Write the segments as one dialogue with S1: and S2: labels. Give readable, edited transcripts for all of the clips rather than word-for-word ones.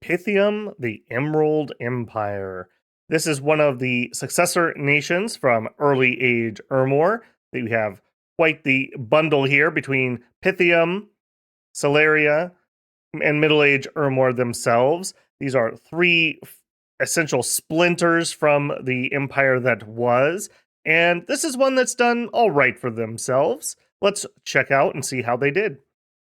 S1: Pythium, the Emerald Empire. This is one of the successor nations from early age Ermor. We have quite the bundle here between Pythium, Celeria, and Middle Age Ermor themselves. These are three essential splinters from the empire that was, and this is one that's done all right for themselves. Let's check out and see how they did.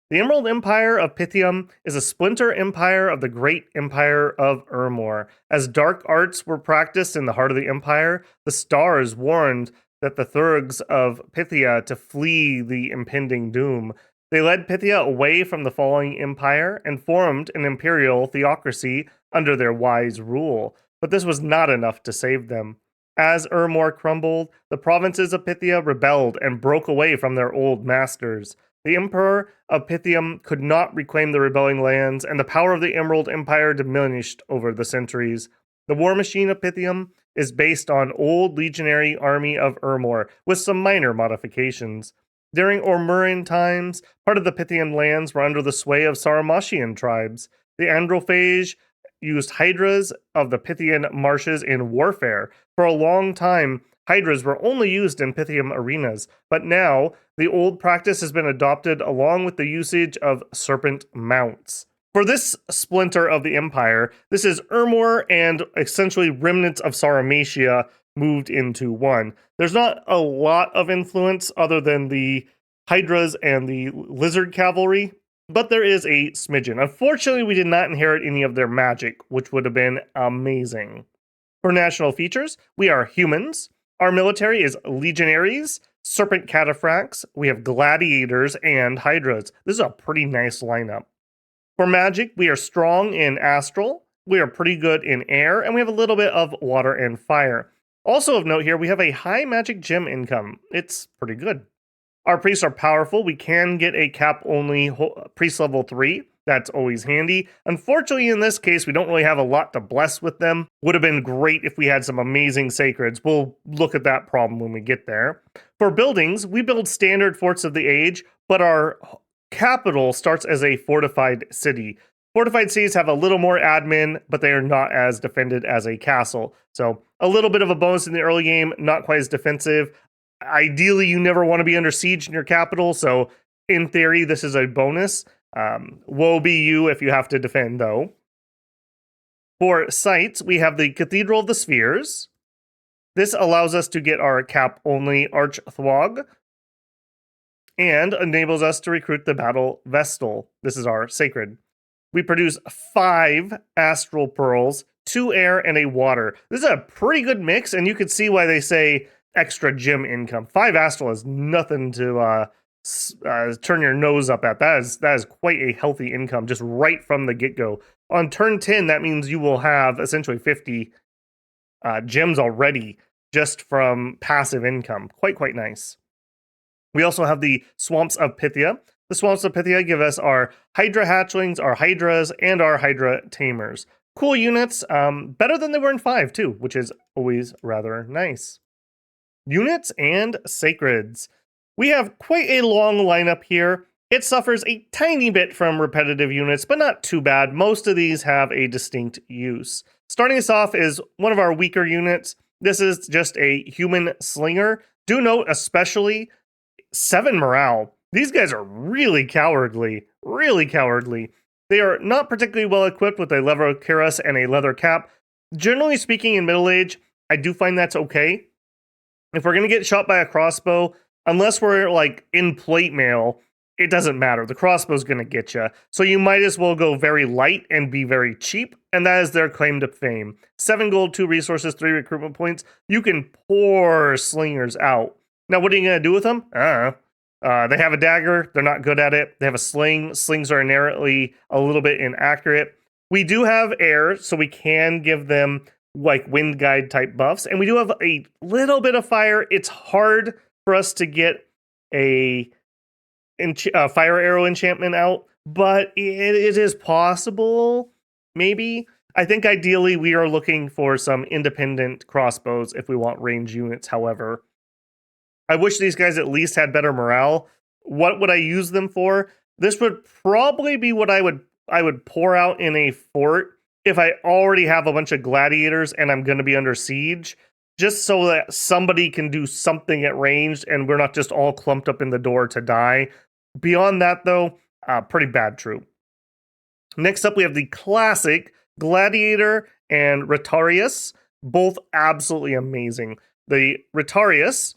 S1: The Emerald Empire of Pythium is a splinter empire of the Great Empire of Ermor. As dark arts were practiced in the heart of the empire, the stars warned that the Thurgs of Pythia to flee the impending doom. They led Pythia away from the falling empire and formed an imperial theocracy under their wise rule. But this was not enough to save them. As Ermor crumbled, the provinces of Pythia rebelled and broke away from their old masters. The Emperor of Pythium could not reclaim the rebelling lands, and the power of the Emerald Empire diminished over the centuries. The war machine of Pythium is based on old legionary army of Ermor, with some minor modifications. During Ermorian times, part of the Pythian lands were under the sway of Sauromatian tribes. The Androphage used hydras of the Pythian marshes in warfare. For a long time, hydras were only used in Pythium arenas, but now the old practice has been adopted along with the usage of serpent mounts. For this splinter of the empire, this is Ermor and essentially remnants of Sauromatia moved into one. There's not a lot of influence other than the hydras and the lizard cavalry, but there is a smidgen. Unfortunately, we did not inherit any of their magic, which would have been amazing. For national features, we are humans. Our military is legionaries, serpent cataphracts, we have gladiators, and hydras. This is a pretty nice lineup. For magic, we are strong in astral, we are pretty good in air, and we have a little bit of water and fire. Also of note here, we have a high magic gem income. It's pretty good. Our priests are powerful. We can get a cap-only priest level 3. That's always handy. Unfortunately, in this case, we don't really have a lot to bless with them. Would have been great if we had some amazing sacreds. We'll look at that problem when we get there. For buildings, we build standard forts of the age, but our capital starts as a fortified city. Fortified cities have a little more admin, but they are not as defended as a castle. So a little bit of a bonus in the early game, not quite as defensive. Ideally, you never want to be under siege in your capital, so in theory, this is a bonus. Woe be you if you have to defend, though. For sites, we have the Cathedral of the Spheres. This allows us to get our cap-only Archthwog, and enables us to recruit the Battle Vestal. This is our sacred. We produce 5 astral pearls, 2 air, and a water. This is a pretty good mix, and you can see why they say extra gem income. 5 astral is nothing to turn your nose up at. That is quite a healthy income just right from the get-go. On turn 10, that means you will have essentially 50 gems already just from passive income. Quite nice. We also have the Swamps of Pythia. The Swamps of Pythia give us our Hydra hatchlings, our Hydras, and our Hydra tamers. Cool units, better than they were in 5 too, which is always rather nice. Units and sacreds. We have quite a long lineup here. It suffers a tiny bit from repetitive units, but not too bad. Most of these have a distinct use. Starting us off is one of our weaker units. This is just a human slinger. Do note especially 7 morale. These guys are really cowardly. They are not particularly well equipped with a leather cuirass and a leather cap. Generally speaking, in middle age, I do find that's okay. If we're going to get shot by a crossbow, unless we're like in plate mail, it doesn't matter. The crossbow's going to get you. So you might as well go very light and be very cheap, and that is their claim to fame. 7 gold, 2 resources, 3 recruitment points. You can pour slingers out. Now, what are you going to do with them? They have a dagger. They're not good at it. They have a sling. Slings are inherently a little bit inaccurate. We do have air, so we can give them like wind guide type buffs, and we do have a little bit of fire. It's hard for us to get a fire arrow enchantment out, but it is possible, maybe. I think ideally we are looking for some independent crossbows if we want range units, however. I wish these guys at least had better morale. What would I use them for? This would probably be what I would pour out in a fort if I already have a bunch of gladiators and I'm going to be under siege, just so that somebody can do something at range and we're not just all clumped up in the door to die. Beyond that, though, pretty bad troop. Next up, we have the classic Gladiator and Rhetarius, both absolutely amazing. The Rhetarius,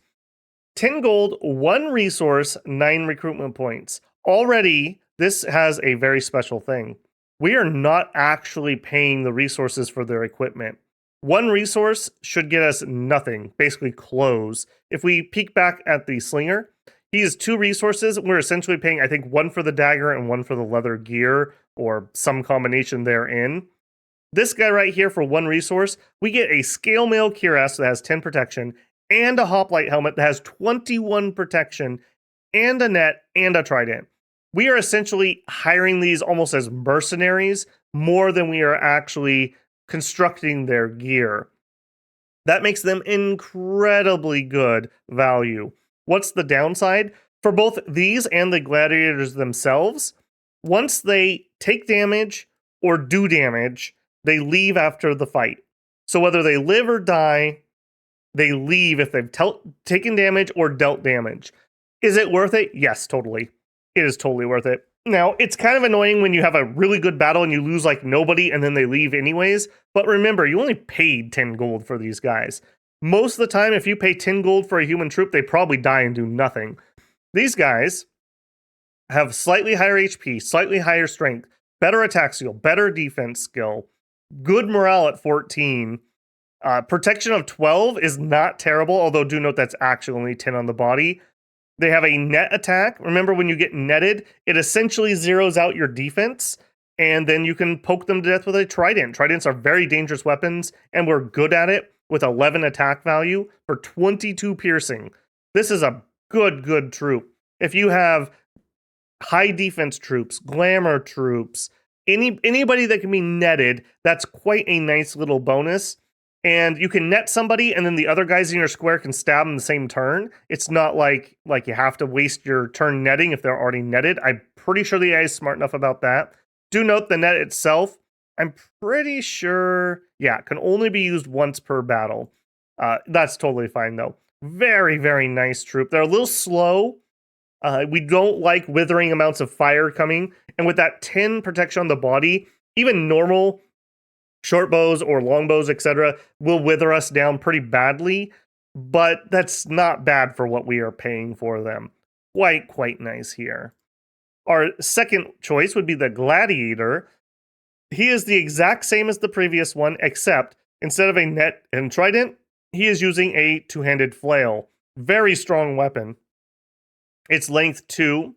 S1: 10 gold, 1 resource, 9 recruitment points. Already, this has a very special thing. We are not actually paying the resources for their equipment. 1 resource should get us nothing, basically clothes. If we peek back at the Slinger, he has 2 resources. We're essentially paying, I think, 1 for the dagger and 1 for the leather gear, or some combination therein. This guy right here for 1 resource, we get a scale mail cuirass that has 10 protection, and a hoplite helmet that has 21 protection, and a net, and a trident. We are essentially hiring these almost as mercenaries more than we are actually constructing their gear. That makes them incredibly good value. What's the downside? For both these and the gladiators themselves, once they take damage or do damage, they leave after the fight. So whether they live or die, they leave if they've taken damage or dealt damage. Is it worth it? Yes, totally. It is totally worth it. Now, it's kind of annoying when you have a really good battle and you lose like nobody and then they leave anyways. But remember, you only paid 10 gold for these guys. Most of the time, if you pay 10 gold for a human troop, they probably die and do nothing. These guys have slightly higher HP, slightly higher strength, better attack skill, better defense skill, good morale at 14. Protection of 12 is not terrible, although do note that's actually only 10 on the body. They have a net attack. Remember, when you get netted, it essentially zeroes out your defense, and then you can poke them to death with a trident. Tridents are very dangerous weapons, and we're good at it with 11 attack value for 22 piercing. This is a good troop. If you have high defense troops, glamour troops, anybody that can be netted, that's quite a nice little bonus. And you can net somebody, and then the other guys in your square can stab them the same turn. It's not like you have to waste your turn netting if they're already netted. I'm pretty sure the AI is smart enough about that. Do note the net itself, I'm pretty sure, can only be used once per battle. That's totally fine, though. Very nice troop. They're a little slow. We don't like withering amounts of fire coming. And with that 10 protection on the body, even normal short bows or long bows, etc., will wither us down pretty badly, but that's not bad for what we are paying for them. Quite nice here. Our second choice would be the Gladiator. He is the exact same as the previous one, except instead of a net and trident, he is using a 2-handed flail. Very strong weapon. It's length 2.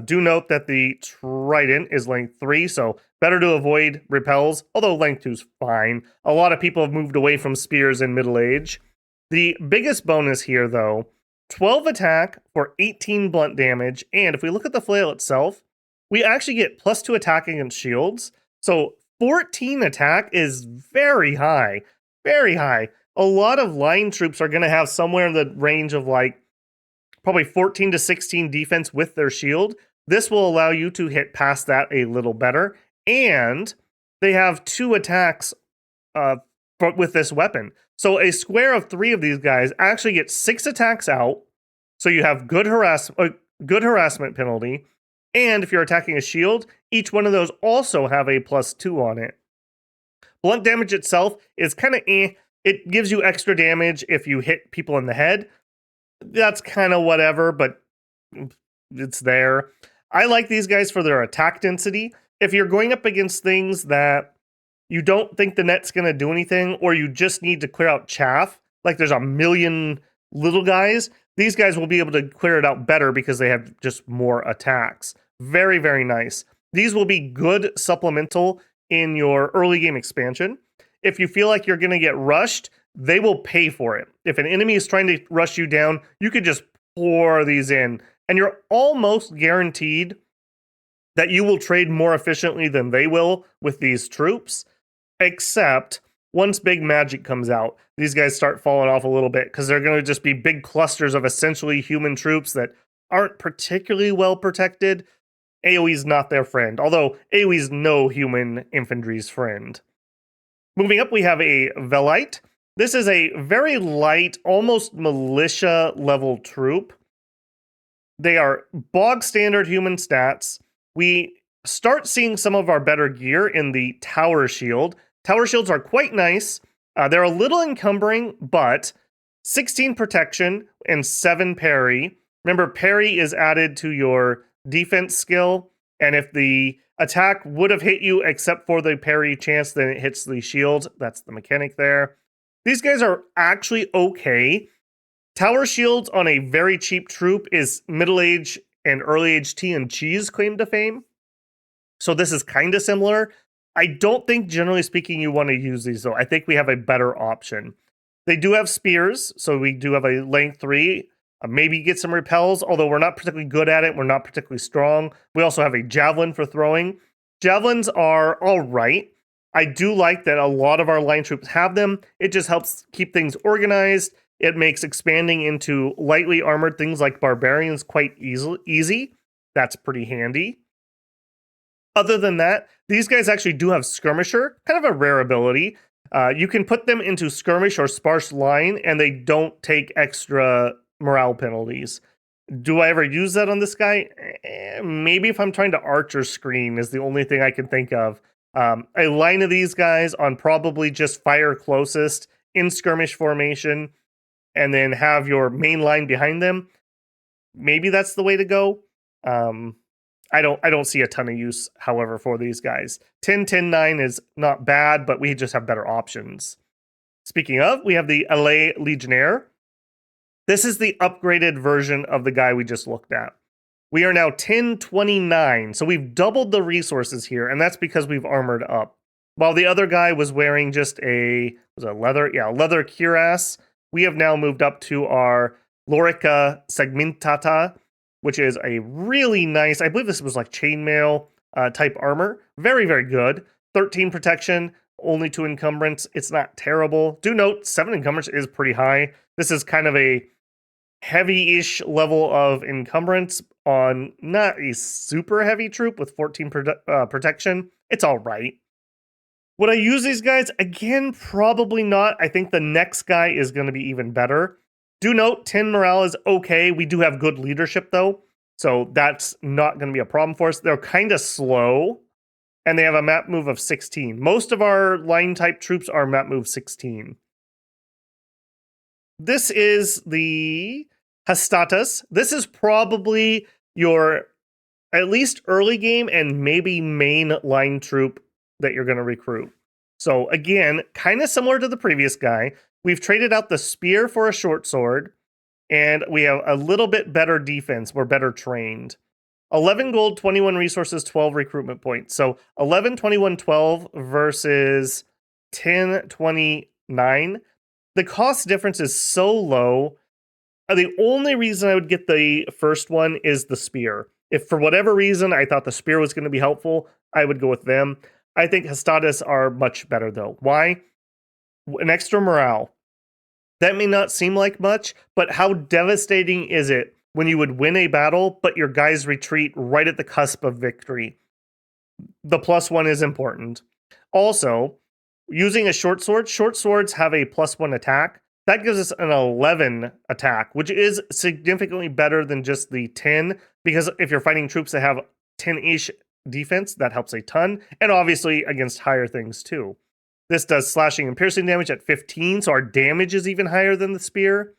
S1: Do note that the trident is length 3, so better to avoid repels, although length 2 is fine. A lot of people have moved away from spears in middle age. The biggest bonus here, though, 12 attack for 18 blunt damage, and if we look at the flail itself, we actually get +2 attack against shields, so 14 attack is very high. Very high. A lot of line troops are going to have somewhere in the range of probably 14 to 16 defense with their shield. This will allow you to hit past that a little better. And they have 2 attacks with this weapon. So a square of 3 of these guys actually gets 6 attacks out. So you have good harassment penalty. And if you're attacking a shield, each one of those also have a +2 on it. Blunt damage itself is kind of It gives you extra damage if you hit people in the head. That's kind of whatever, but it's there. I like these guys for their attack density. If you're going up against things that you don't think the net's going to do anything, or you just need to clear out chaff, like there's a million little guys, these guys will be able to clear it out better because they have just more attacks. Very nice. These will be good supplemental in your early game expansion. If you feel like you're going to get rushed, they will pay for it. If an enemy is trying to rush you down, you could just pour these in, and you're almost guaranteed that you will trade more efficiently than they will with these troops, except once big magic comes out, these guys start falling off a little bit because they're going to just be big clusters of essentially human troops that aren't particularly well protected. AoE's not their friend, although AoE's no human infantry's friend. Moving up, we have a Velite. This is a very light, almost militia level troop. They are bog standard human stats. We start seeing some of our better gear in the tower shield. Tower shields are quite nice. They're a little encumbering, but 16 protection and 7 parry. Remember, parry is added to your defense skill, and if the attack would have hit you except for the parry chance, then it hits the shield. That's the mechanic there. These guys are actually okay. Tower shields on a very cheap troop is middle age and early age tea and cheese claim to fame. So this is kind of similar. I don't think, generally speaking, you want to use these, though. I think we have a better option. They do have spears, so we do have a length 3. Maybe get some repels, although we're not particularly good at it. We're not particularly strong. We also have a javelin for throwing. Javelins are all right. I do like that a lot of our line troops have them. It just helps keep things organized. It makes expanding into lightly armored things like barbarians quite easy. That's pretty handy. Other than that, these guys actually do have skirmisher, kind of a rare ability. You can put them into skirmish or sparse line, and they don't take extra morale penalties. Do I ever use that on this guy? Maybe if I'm trying to arch or screen is the only thing I can think of. A line of these guys on probably just fire closest in skirmish formation, and then have your main line behind them. Maybe that's the way to go. I don't see a ton of use, however, for these guys. 10-10-9 is not bad, but we just have better options. Speaking of, we have the LA Legionnaire. This is the upgraded version of the guy we just looked at. We are now 10-29, so we've doubled the resources here, and that's because we've armored up. While the other guy was wearing just a leather cuirass, we have now moved up to our Lorica Segmentata, which is a really nice, I believe this was like chainmail type armor. Very, very good. 13 protection, only 2 encumbrance. It's not terrible. Do note, 7 encumbrance is pretty high. This is kind of a heavy-ish level of encumbrance on not a super heavy troop with 14 protection. It's all right. Would I use these guys? Again, probably not. I think the next guy is going to be even better. Do note, 10 morale is okay. We do have good leadership, though, so that's not going to be a problem for us. They're kind of slow, and they have a map move of 16. Most of our line-type troops are map move 16. This is the Hastatas. This is probably your at least early game and maybe main line troop that you're going to recruit. So again, kind of similar to the previous guy. We've traded out the spear for a short sword, and we have a little bit better defense. We're better trained. 11 gold, 21 resources, 12 recruitment points. So 11, 21, 12 versus 10, 29. The cost difference is so low. The only reason I would get the first one is the spear. If for whatever reason I thought the spear was going to be helpful, I would go with them. I think Hastatas are much better, though. Why? An extra morale. That may not seem like much, but how devastating is it when you would win a battle, but your guys retreat right at the cusp of victory? The +1 is important. Also, using a short sword, short swords have a +1 attack. That gives us an 11 attack, which is significantly better than just the 10, because if you're fighting troops that have 10-ish defense, that helps a ton, and obviously against higher things too. This does slashing and piercing damage at 15, so our damage is even higher than the spear.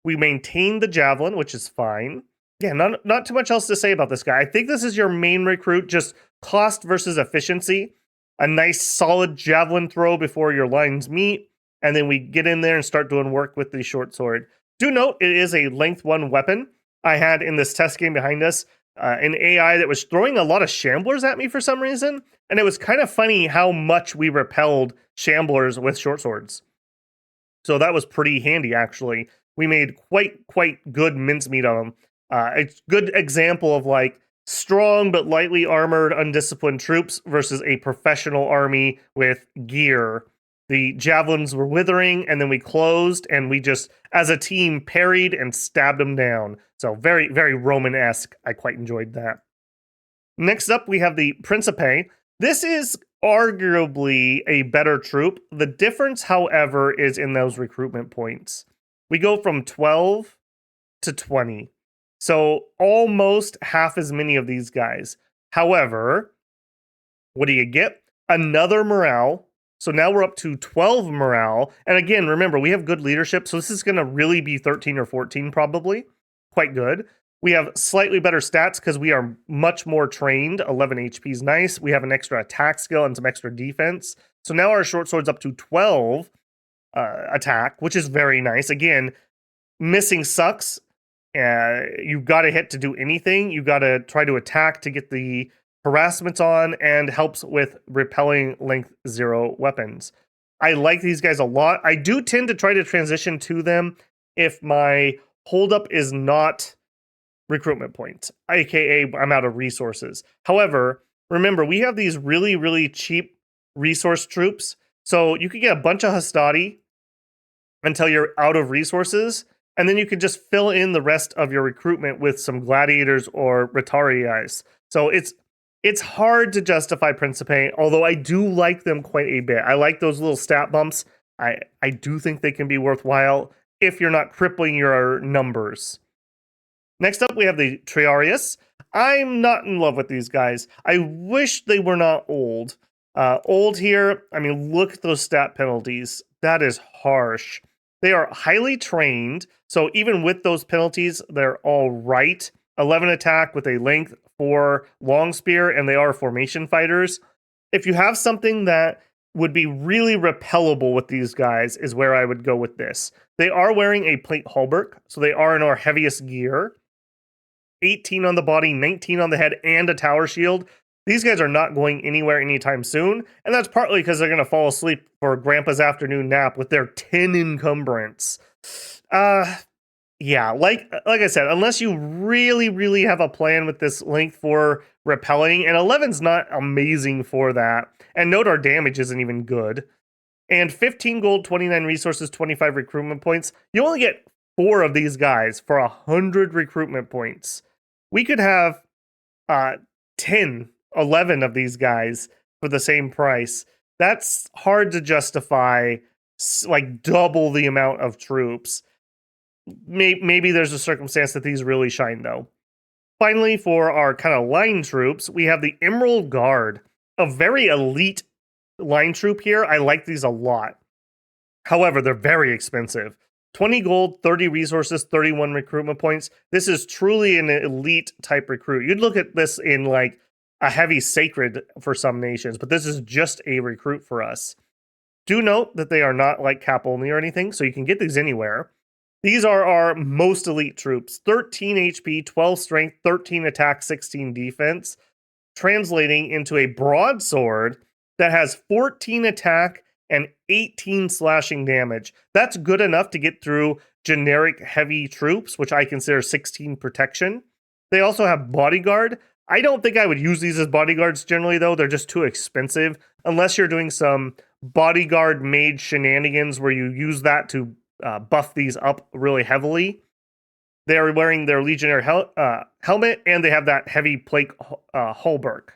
S1: We maintain the javelin, which is fine. Yeah, not too much else to say about this guy. I think this is your main recruit, just cost versus efficiency. A nice solid javelin throw before your lines meet, and then we get in there and start doing work with the short sword. Do note, it is a length 1 weapon. I had in this test game behind us an AI that was throwing a lot of shamblers at me for some reason, and it was kind of funny how much we repelled shamblers with short swords. So that was pretty handy, actually. We made quite good mincemeat of them. A good example of like strong but lightly armored, undisciplined troops versus a professional army with gear. The javelins were withering, and then we closed, and we just, as a team, parried and stabbed them down. So very, very Roman-esque. I quite enjoyed that. Next up, we have the Principe. This is arguably a better troop. The difference, however, is in those recruitment points. We go from 12 to 20. So almost half as many of these guys. However, what do you get? Another morale. So now we're up to 12 morale. And again, remember, we have good leadership. So this is going to really be 13 or 14 probably. Quite good. We have slightly better stats because we are much more trained. 11 HP is nice. We have an extra attack skill and some extra defense. So now our short sword's up to 12 attack, which is very nice. Again, missing sucks. You've got to hit to do anything. You've got to try to attack to get the harassments on, and helps with repelling length 0 weapons. I like these guys a lot. I do tend to try to transition to them if my holdup is not recruitment points, aka I'm out of resources. However, remember, we have these really, really cheap resource troops. So you could get a bunch of Hastati until you're out of resources, and then you can just fill in the rest of your recruitment with some gladiators or Retarii. So it's hard to justify Principe, although I do like them quite a bit. I like those little stat bumps. I do think they can be worthwhile if you're not crippling your numbers. Next up, we have the Triarius. I'm not in love with these guys. I wish they were not old. Old here, I mean, look at those stat penalties. That is harsh. They are highly trained, so even with those penalties, they're all right. 11 attack with a length 4 long spear, and they are formation fighters. If you have something that would be really repellable with these guys, is where I would go with this. They are wearing a plate hauberk, so they are in our heaviest gear. 18 on the body, 19 on the head, and a tower shield. These guys are not going anywhere anytime soon, and that's partly because they're going to fall asleep for Grandpa's afternoon nap with their 10 encumbrance. Yeah, like I said, unless you really, really have a plan with this length for repelling, and 11's not amazing for that, and note our damage isn't even good. And 15 gold, 29 resources, 25 recruitment points. You only get 4 of these guys for 100 recruitment points. We could have 10, 11 of these guys for the same price. That's hard to justify, like double the amount of troops. Maybe there's a circumstance that these really shine, though. Finally, for our kind of line troops, we have the Emerald Guard, a very elite line troop here. I like these a lot. However, they're very expensive. 20 gold, 30 resources, 31 recruitment points. This is truly an elite type recruit. You'd look at this in like a heavy sacred for some nations, but this is just a recruit for us. Do note that they are not like cap only or anything, so you can get these anywhere. These are our most elite troops. 13 HP, 12 strength, 13 attack, 16 defense, translating into a broadsword that has 14 attack and 18 slashing damage. That's good enough to get through generic heavy troops, which I consider 16 protection. They also have bodyguard. I don't think I would use these as bodyguards generally, though. They're just too expensive, unless you're doing some bodyguard mage shenanigans where you use that to buff these up really heavily. They are wearing their legionnaire helmet, and they have that heavy plate hauberk.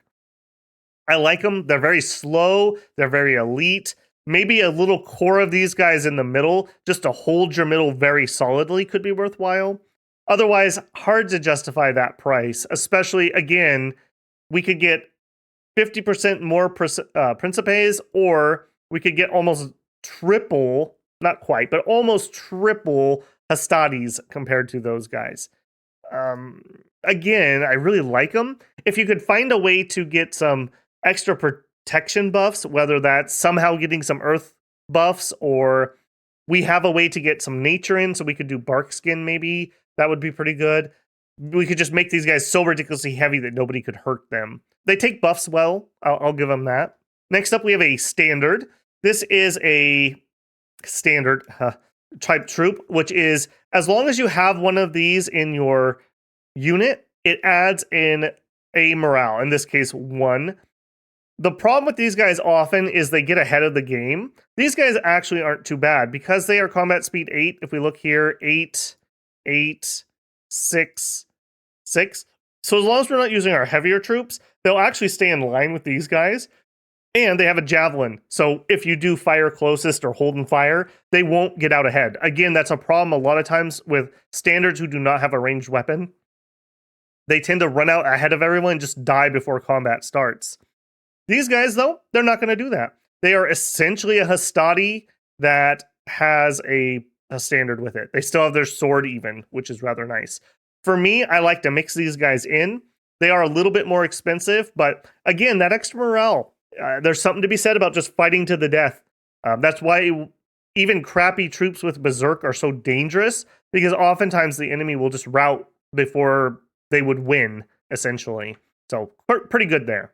S1: I like them. They're very slow. They're very elite. Maybe a little core of these guys in the middle, just to hold your middle very solidly, could be worthwhile. Otherwise, hard to justify that price, especially, again, we could get 50% more Principes, or we could get almost triple, not quite, but almost triple Hastatis compared to those guys. Again, I really like them. If you could find a way to get some extra protection buffs, whether that's somehow getting some earth buffs, or we have a way to get some nature in, so we could do bark skin maybe, that would be pretty good. We could just make these guys so ridiculously heavy that nobody could hurt them. They take buffs well, I'll give them that. Next up, we have a standard. This is a standard type troop, which is, as long as you have one of these in your unit, it adds in a morale, in this case 1. The problem with these guys often is they get ahead of the game. These guys actually aren't too bad because they are combat speed 8. If we look here, 8, 8, 6, 6. So as long as we're not using our heavier troops, they'll actually stay in line with these guys. And they have a javelin. So if you do fire closest or hold and fire, they won't get out ahead. Again, that's a problem a lot of times with standards who do not have a ranged weapon. They tend to run out ahead of everyone and just die before combat starts. These guys, though, they're not going to do that. They are essentially a Hastati that has a standard with it. They still have their sword even, which is rather nice. For me, I like to mix these guys in. They are a little bit more expensive, but again, that extra morale, there's something to be said about just fighting to the death. That's why even crappy troops with Berserk are so dangerous, because oftentimes the enemy will just rout before they would win, essentially. So pretty good there.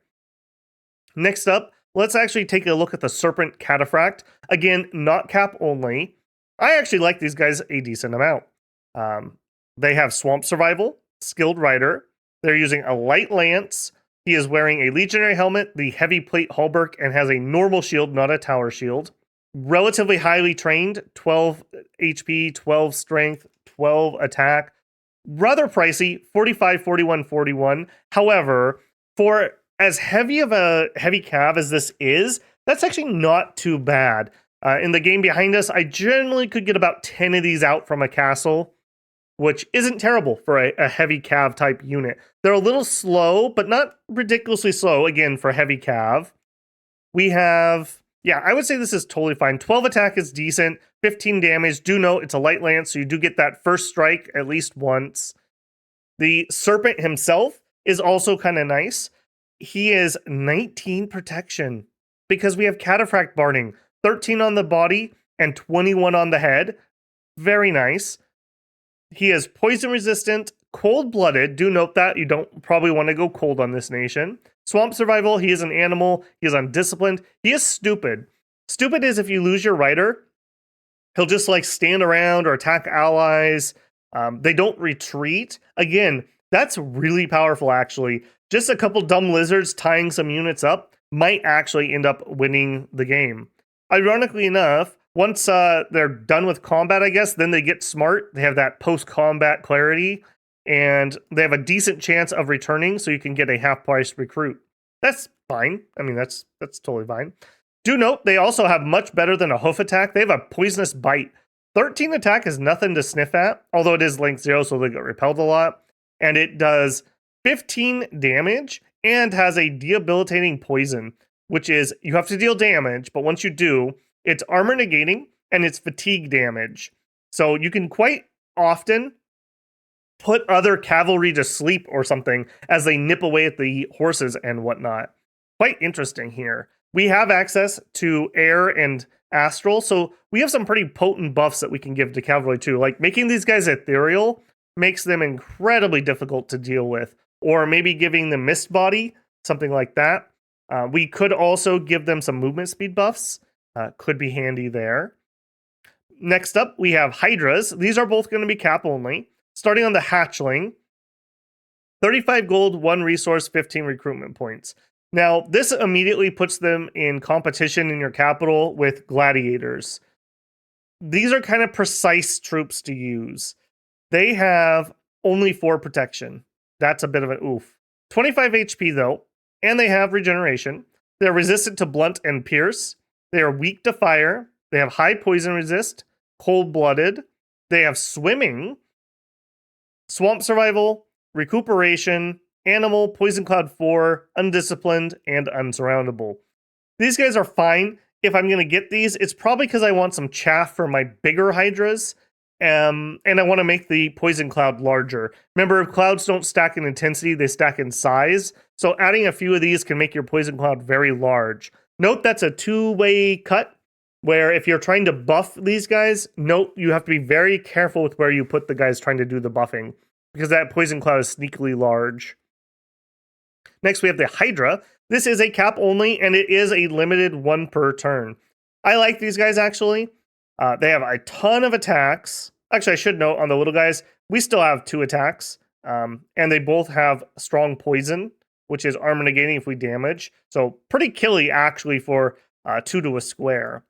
S1: Next up, let's actually take a look at the Serpent Cataphract. Again, not cap only. I actually like these guys a decent amount. They have Swamp Survival, Skilled Rider. They're using a light lance. He is wearing a legionary helmet, the heavy plate halberd, and has a normal shield, not a tower shield. Relatively highly trained, 12 HP, 12 strength, 12 attack. Rather pricey, 45, 41, 41. However, for as heavy of a heavy cav as this is, that's actually not too bad. In the game behind us, I generally could get about 10 of these out from a castle, which isn't terrible for a heavy cav type unit. They're a little slow, but not ridiculously slow, again, for heavy cav. We have, yeah, I would say this is totally fine. 12 attack is decent, 15 damage. Do note it's a light lance, so you do get that first strike at least once. The Serpent himself is also kind of nice. He is 19 protection because we have Cataphract Barding, 13 on the body and 21 on the head. Very nice. He is poison resistant, cold-blooded. Do note that you don't probably want to go cold on this nation. Swamp survival, he is an animal. He is undisciplined. He is stupid. Stupid is if you lose your rider, he'll just like stand around or attack allies. They don't retreat. Again, that's really powerful actually. Just a couple dumb lizards tying some units up might actually end up winning the game. Ironically enough, once they're done with combat, I guess, then they get smart. They have that post-combat clarity, and they have a decent chance of returning, so you can get a half-price recruit. That's fine. I mean, that's totally fine. Do note, they also have much better than a hoof attack. They have a poisonous bite. 13 attack is nothing to sniff at, although it is length 0, so they get repelled a lot. And it does 15 damage and has a debilitating poison, which is you have to deal damage, but once you do, it's armor negating and it's fatigue damage. So you can quite often put other cavalry to sleep or something as they nip away at the horses and whatnot. Quite interesting here. We have access to air and astral, so we have some pretty potent buffs that we can give to cavalry too. Like making these guys ethereal makes them incredibly difficult to deal with, or maybe giving them mist body, something like that. We could also give them some movement speed buffs. Could be handy there. Next up, we have hydras. These are both going to be cap only. Starting on the hatchling, 35 gold, 1 resource, 15 recruitment points. Now, this immediately puts them in competition in your capital with gladiators. These are kind of precise troops to use. They have only 4 protection. That's a bit of an oof. 25 HP though, and they have regeneration. They're resistant to blunt and pierce. They are weak to fire. They have high poison resist, cold-blooded. They have swimming, swamp survival, recuperation, animal, poison cloud 4, undisciplined, and unsurroundable. These guys are fine. If I'm going to get these, it's probably because I want some chaff for my bigger hydras, and I want to make the poison cloud larger. Remember, clouds don't stack in intensity, they stack in size. So adding a few of these can make your poison cloud very large. Note that's a two-way cut, where if you're trying to buff these guys, note you have to be very careful with where you put the guys trying to do the buffing, because that poison cloud is sneakily large. Next, we have the Hydra. This is a cap only, and it is a limited 1 per turn. I like these guys, actually. They have a ton of attacks. Actually, I should note on the little guys, we still have 2 attacks, and they both have strong poison, which is armor negating if we damage. So pretty killy, actually, for 2 to a square.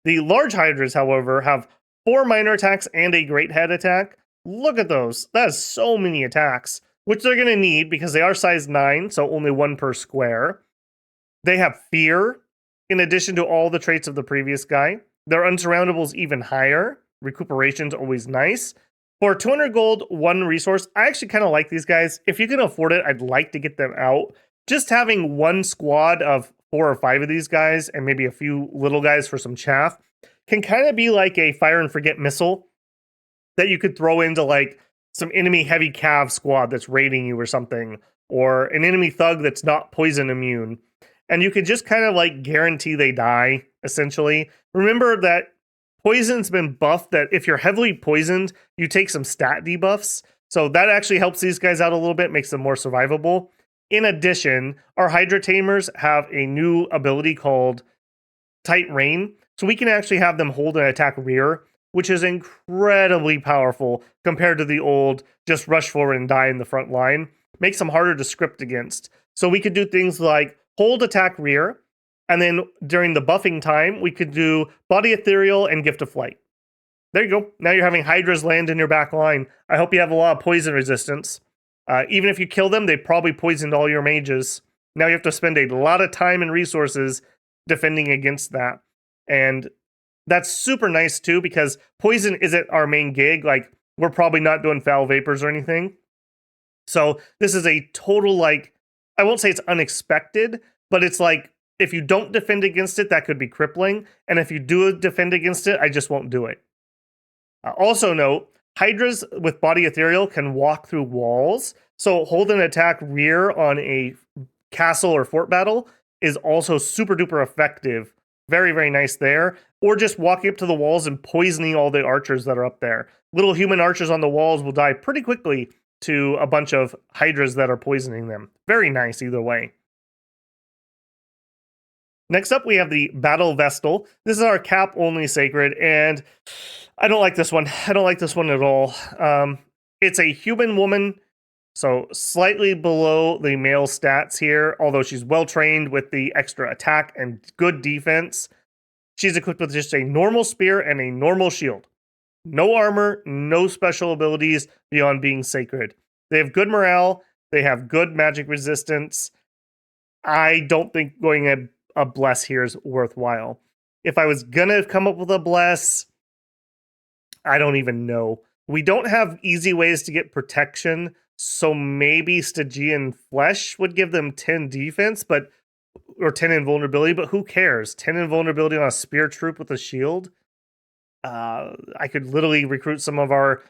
S1: The large hydras, however, have 4 minor attacks and a great head attack. Look at those. That is so many attacks, which they're going to need because they are size 9, so only 1 per square. They have fear, in addition to all the traits of the previous guy. Their unsurroundable is even higher. Recuperation's always nice. For 200 gold, 1 resource, I actually kind of like these guys. If you can afford it, I'd like to get them out. Just having 1 squad of 4 or 5 of these guys and maybe a few little guys for some chaff can kind of be like a fire and forget missile that you could throw into like some enemy heavy cav squad that's raiding you or something, or an enemy thug that's not poison immune. And you could just kind of like guarantee they die, essentially. Remember that poison's been buffed, that if you're heavily poisoned, you take some stat debuffs. So that actually helps these guys out a little bit, makes them more survivable. In addition, our Hydra Tamers have a new ability called Tight Rain. So we can actually have them hold and attack rear, which is incredibly powerful compared to the old just rush forward and die in the front line. Makes them harder to script against. So we could do things like hold, attack rear, and then during the buffing time, we could do Body Ethereal and Gift of Flight. There you go. Now you're having Hydras land in your back line. I hope you have a lot of poison resistance. Even if you kill them, they probably poisoned all your mages. Now you have to spend a lot of time and resources defending against that. And that's super nice too, because poison isn't our main gig. Like, we're probably not doing foul vapors or anything. So this is a total, like, I won't say it's unexpected, but it's like, if you don't defend against it, that could be crippling. And if you do defend against it, I just won't do it. Also note, Hydras with Body Ethereal can walk through walls. So hold and attack rear on a castle or fort battle is also super duper effective. Very, very nice there. Or just walking up to the walls and poisoning all the archers that are up there. Little human archers on the walls will die pretty quickly to a bunch of Hydras that are poisoning them. Very nice either way. Next up, we have the Battle Vestal. This is our cap-only sacred, and I don't like this one. I don't like this one at all. It's a human woman, so slightly below the male stats here, although she's well-trained with the extra attack and good defense. She's equipped with just a normal spear and a normal shield. No armor, no special abilities beyond being sacred. They have good morale. They have good magic resistance. I don't think going a bless here is worthwhile. If I was gonna come up with a bless, I don't even know. We don't have easy ways to get protection, so maybe Stygian Flesh would give them 10 defense, or 10 invulnerability, but who cares? 10 invulnerability on a spear troop with a shield? I could literally recruit some of our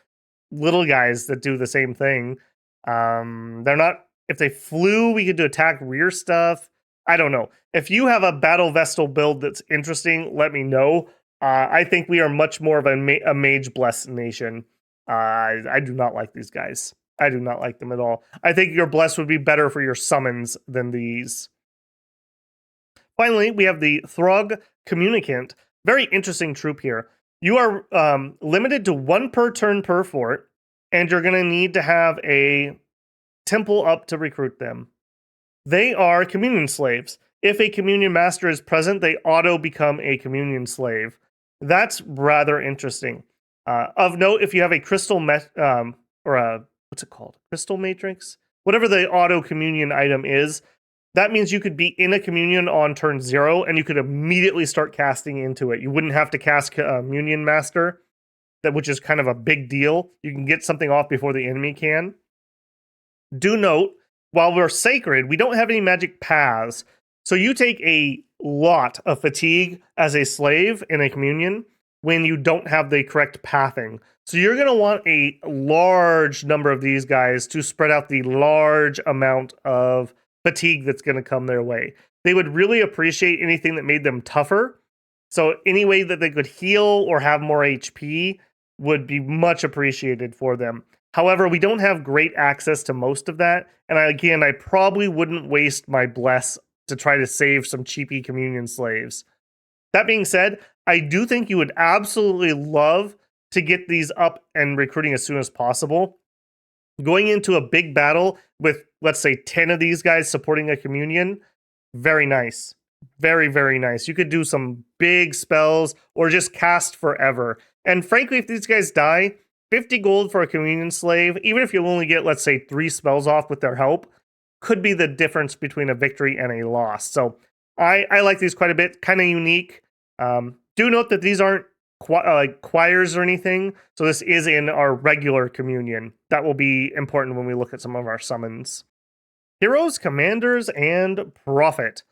S1: little guys that do the same thing. They're not, if they flew, we could do attack rear stuff. I don't know. If you have a Battle Vestal build that's interesting, let me know. I think we are much more of a mage blessed nation. I do not like these guys. I do not like them at all. I think your bless would be better for your summons than these. Finally, we have the Throg Communicant. Very interesting troop here. You are limited to 1 per turn per fort, and you're going to need to have a temple up to recruit them. They are communion slaves. If a communion master is present, they auto become a communion slave. That's rather interesting. Of note, if you have a crystal or a, what's it called? Crystal matrix? Whatever the auto communion item is, that means you could be in a communion on turn 0 and you could immediately start casting into it. You wouldn't have to cast Communion Master, which is kind of a big deal. You can get something off before the enemy can. Do note, while we're sacred, we don't have any magic paths. So you take a lot of fatigue as a slave in a communion when you don't have the correct pathing. So you're going to want a large number of these guys to spread out the large amount of fatigue that's going to come their way. They would really appreciate anything that made them tougher. So any way that they could heal or have more HP would be much appreciated for them. However, we don't have great access to most of that. And I probably wouldn't waste my bless to try to save some cheapy communion slaves. That being said, I do think you would absolutely love to get these up and recruiting as soon as possible. Going into a big battle with, let's say, 10 of these guys supporting a communion, very nice. Very, very nice. You could do some big spells or just cast forever. And frankly, if these guys die, 50 gold for a communion slave, even if you only get, let's say, 3 spells off with their help, could be the difference between a victory and a loss. So I like these quite a bit, kind of unique. Do note that these aren't like choirs or anything, so this is in our regular communion. That will be important when we look at some of our summons. Heroes, Commanders, and Prophet.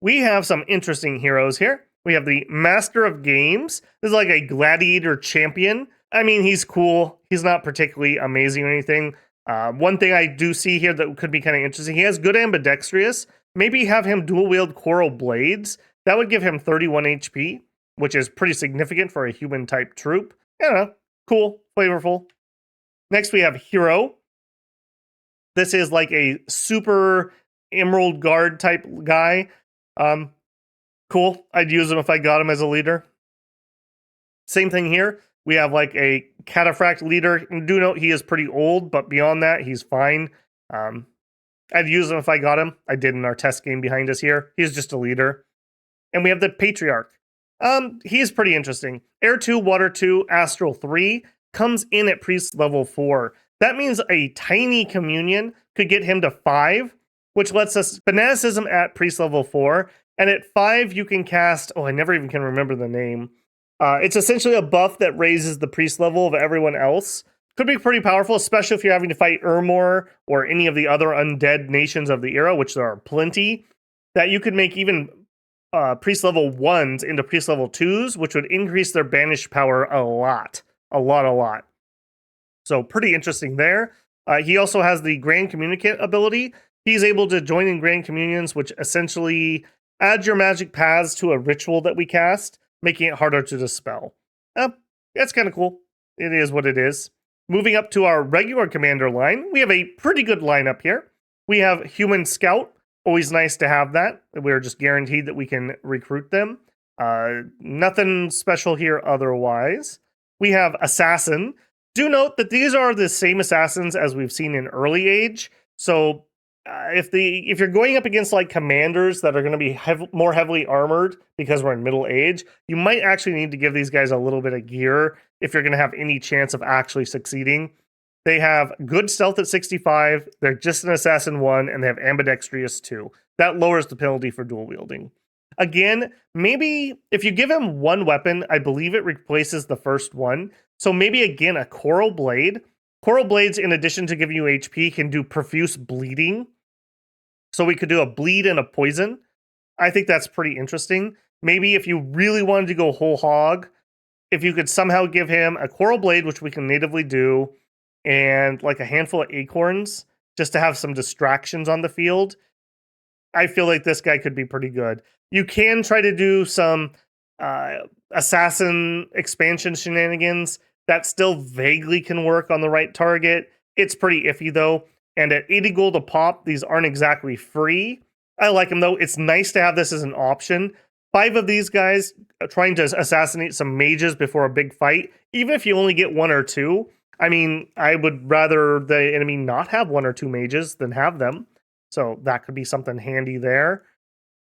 S1: We have some interesting heroes here. We have the Master of Games. This is like a gladiator champion. I mean, he's cool. He's not particularly amazing or anything. One thing I do see here that could be kind of interesting, he has good ambidextrous. Maybe have him dual wield coral blades. That would give him 31 HP, which is pretty significant for a human type troop. I don't know. Cool, flavorful. Next, we have Hero. This is like a super Emerald Guard type guy. Cool. I'd use him if I got him as a leader. Same thing here. We have like a cataphract leader. Do note he is pretty old, but beyond that, he's fine. I'd use him if I got him. I did in our test game behind us here. He's just a leader. And we have the Patriarch. He's pretty interesting. Air 2, Water 2, Astral 3 comes in at priest level 4. That means a tiny communion could get him to 5, which lets us fanaticism at priest level 4. And at 5, you can cast, I never even can remember the name. It's essentially a buff that raises the priest level of everyone else. Could be pretty powerful, especially if you're having to fight Ermor or any of the other undead nations of the era, which there are plenty, that you could make even priest level 1s into priest level 2s, which would increase their banished power a lot. A lot. So pretty interesting there. He also has the Grand Communicant ability. He's able to join in Grand Communions, which essentially adds your magic paths to a ritual that we cast, making it harder to dispel. That's kind of cool. It is what it is. Moving up to our regular commander line, we have a pretty good lineup here. We have Human Scout. Always nice to have that. We're just guaranteed that we can recruit them. Nothing special here otherwise. We have Assassin. Do note that these are the same assassins as we've seen in early age. So if you're going up against like commanders that are going to be more heavily armored because we're in middle age, you might actually need to give these guys a little bit of gear if you're going to have any chance of actually succeeding. They have good stealth at 65, they're just an assassin 1, and they have ambidextrous 2. That lowers the penalty for dual wielding. Again, maybe if you give him one weapon, I believe it replaces the first one. So maybe again a coral blade. Coral blades, in addition to giving you HP, can do profuse bleeding. So we could do a bleed and a poison. I think that's pretty interesting. Maybe if you really wanted to go whole hog, if you could somehow give him a coral blade, which we can natively do, and like a handful of acorns, just to have some distractions on the field, I feel like this guy could be pretty good. You can try to do some assassin expansion shenanigans. That still vaguely can work on the right target. It's pretty iffy though. And at 80 gold a pop, these aren't exactly free. I like them though. It's nice to have this as an option. 5 of these guys trying to assassinate some mages before a big fight, even if you only get 1 or 2. I mean, I would rather the enemy not have 1 or 2 mages than have them. So that could be something handy there.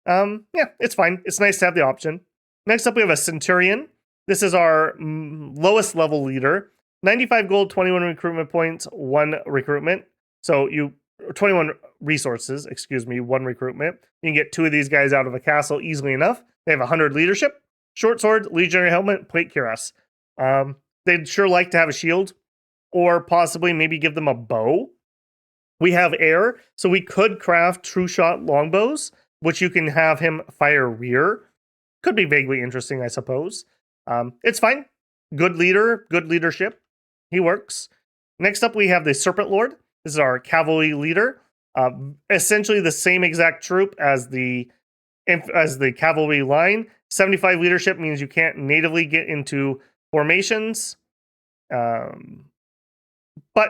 S1: Yeah, it's fine. It's nice to have the option. Next up, we have a Centurion. This is our lowest level leader. 95 gold, 21 recruitment points, 1 recruitment. So 21 resources, 1 recruitment. You can get 2 of these guys out of a castle easily enough. They have 100 leadership, short sword, legionary helmet, plate cuirass. They'd sure like to have a shield, or possibly maybe give them a bow. We have air, so we could craft true shot longbows, which you can have him fire rear. Could be vaguely interesting, I suppose. It's fine. Good leader, good leadership. He works. Next up, we have the Serpent Lord. This is our cavalry leader. Essentially the same exact troop as the cavalry line. 75 leadership means you can't natively get into formations. But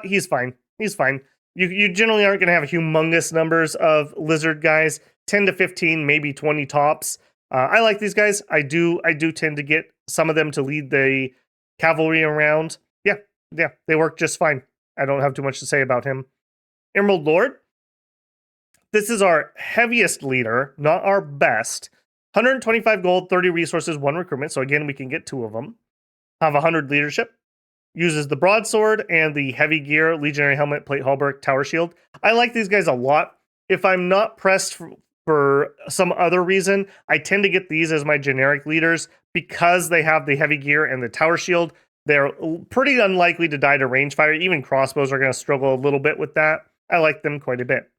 S1: he's fine. He's fine. You generally aren't going to have humongous numbers of lizard guys. 10 to 15, maybe 20 tops. I like these guys. I do tend to get some of them to lead the cavalry around. Yeah, they work just fine. I don't have too much to say about him. Emerald Lord. This is our heaviest leader, not our best. 125 gold, 30 resources, 1 recruitment. So again, we can get 2 of them. Have 100 leadership. Uses the broadsword and the heavy gear, legionary helmet, plate halberd, tower shield. I like these guys a lot. If I'm not pressed for some other reason, I tend to get these as my generic leaders because they have the heavy gear and the tower shield. They're pretty unlikely to die to range fire. Even crossbows are going to struggle a little bit with that. I like them quite a bit.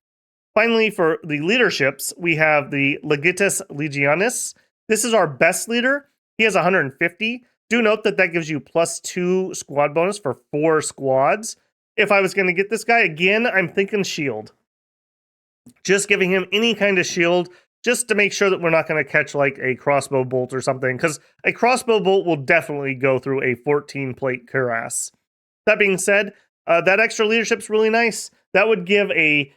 S1: Finally, for the leaderships, we have the Legitus Legionis. This is our best leader. He has 150. Do note that that gives you +2 squad bonus for 4 squads. If I was going to get this guy, again, I'm thinking shield. Just giving him any kind of shield just to make sure that we're not going to catch like a crossbow bolt or something, because a crossbow bolt will definitely go through a 14-plate cuirass. That being said, that extra leadership's really nice. That would give a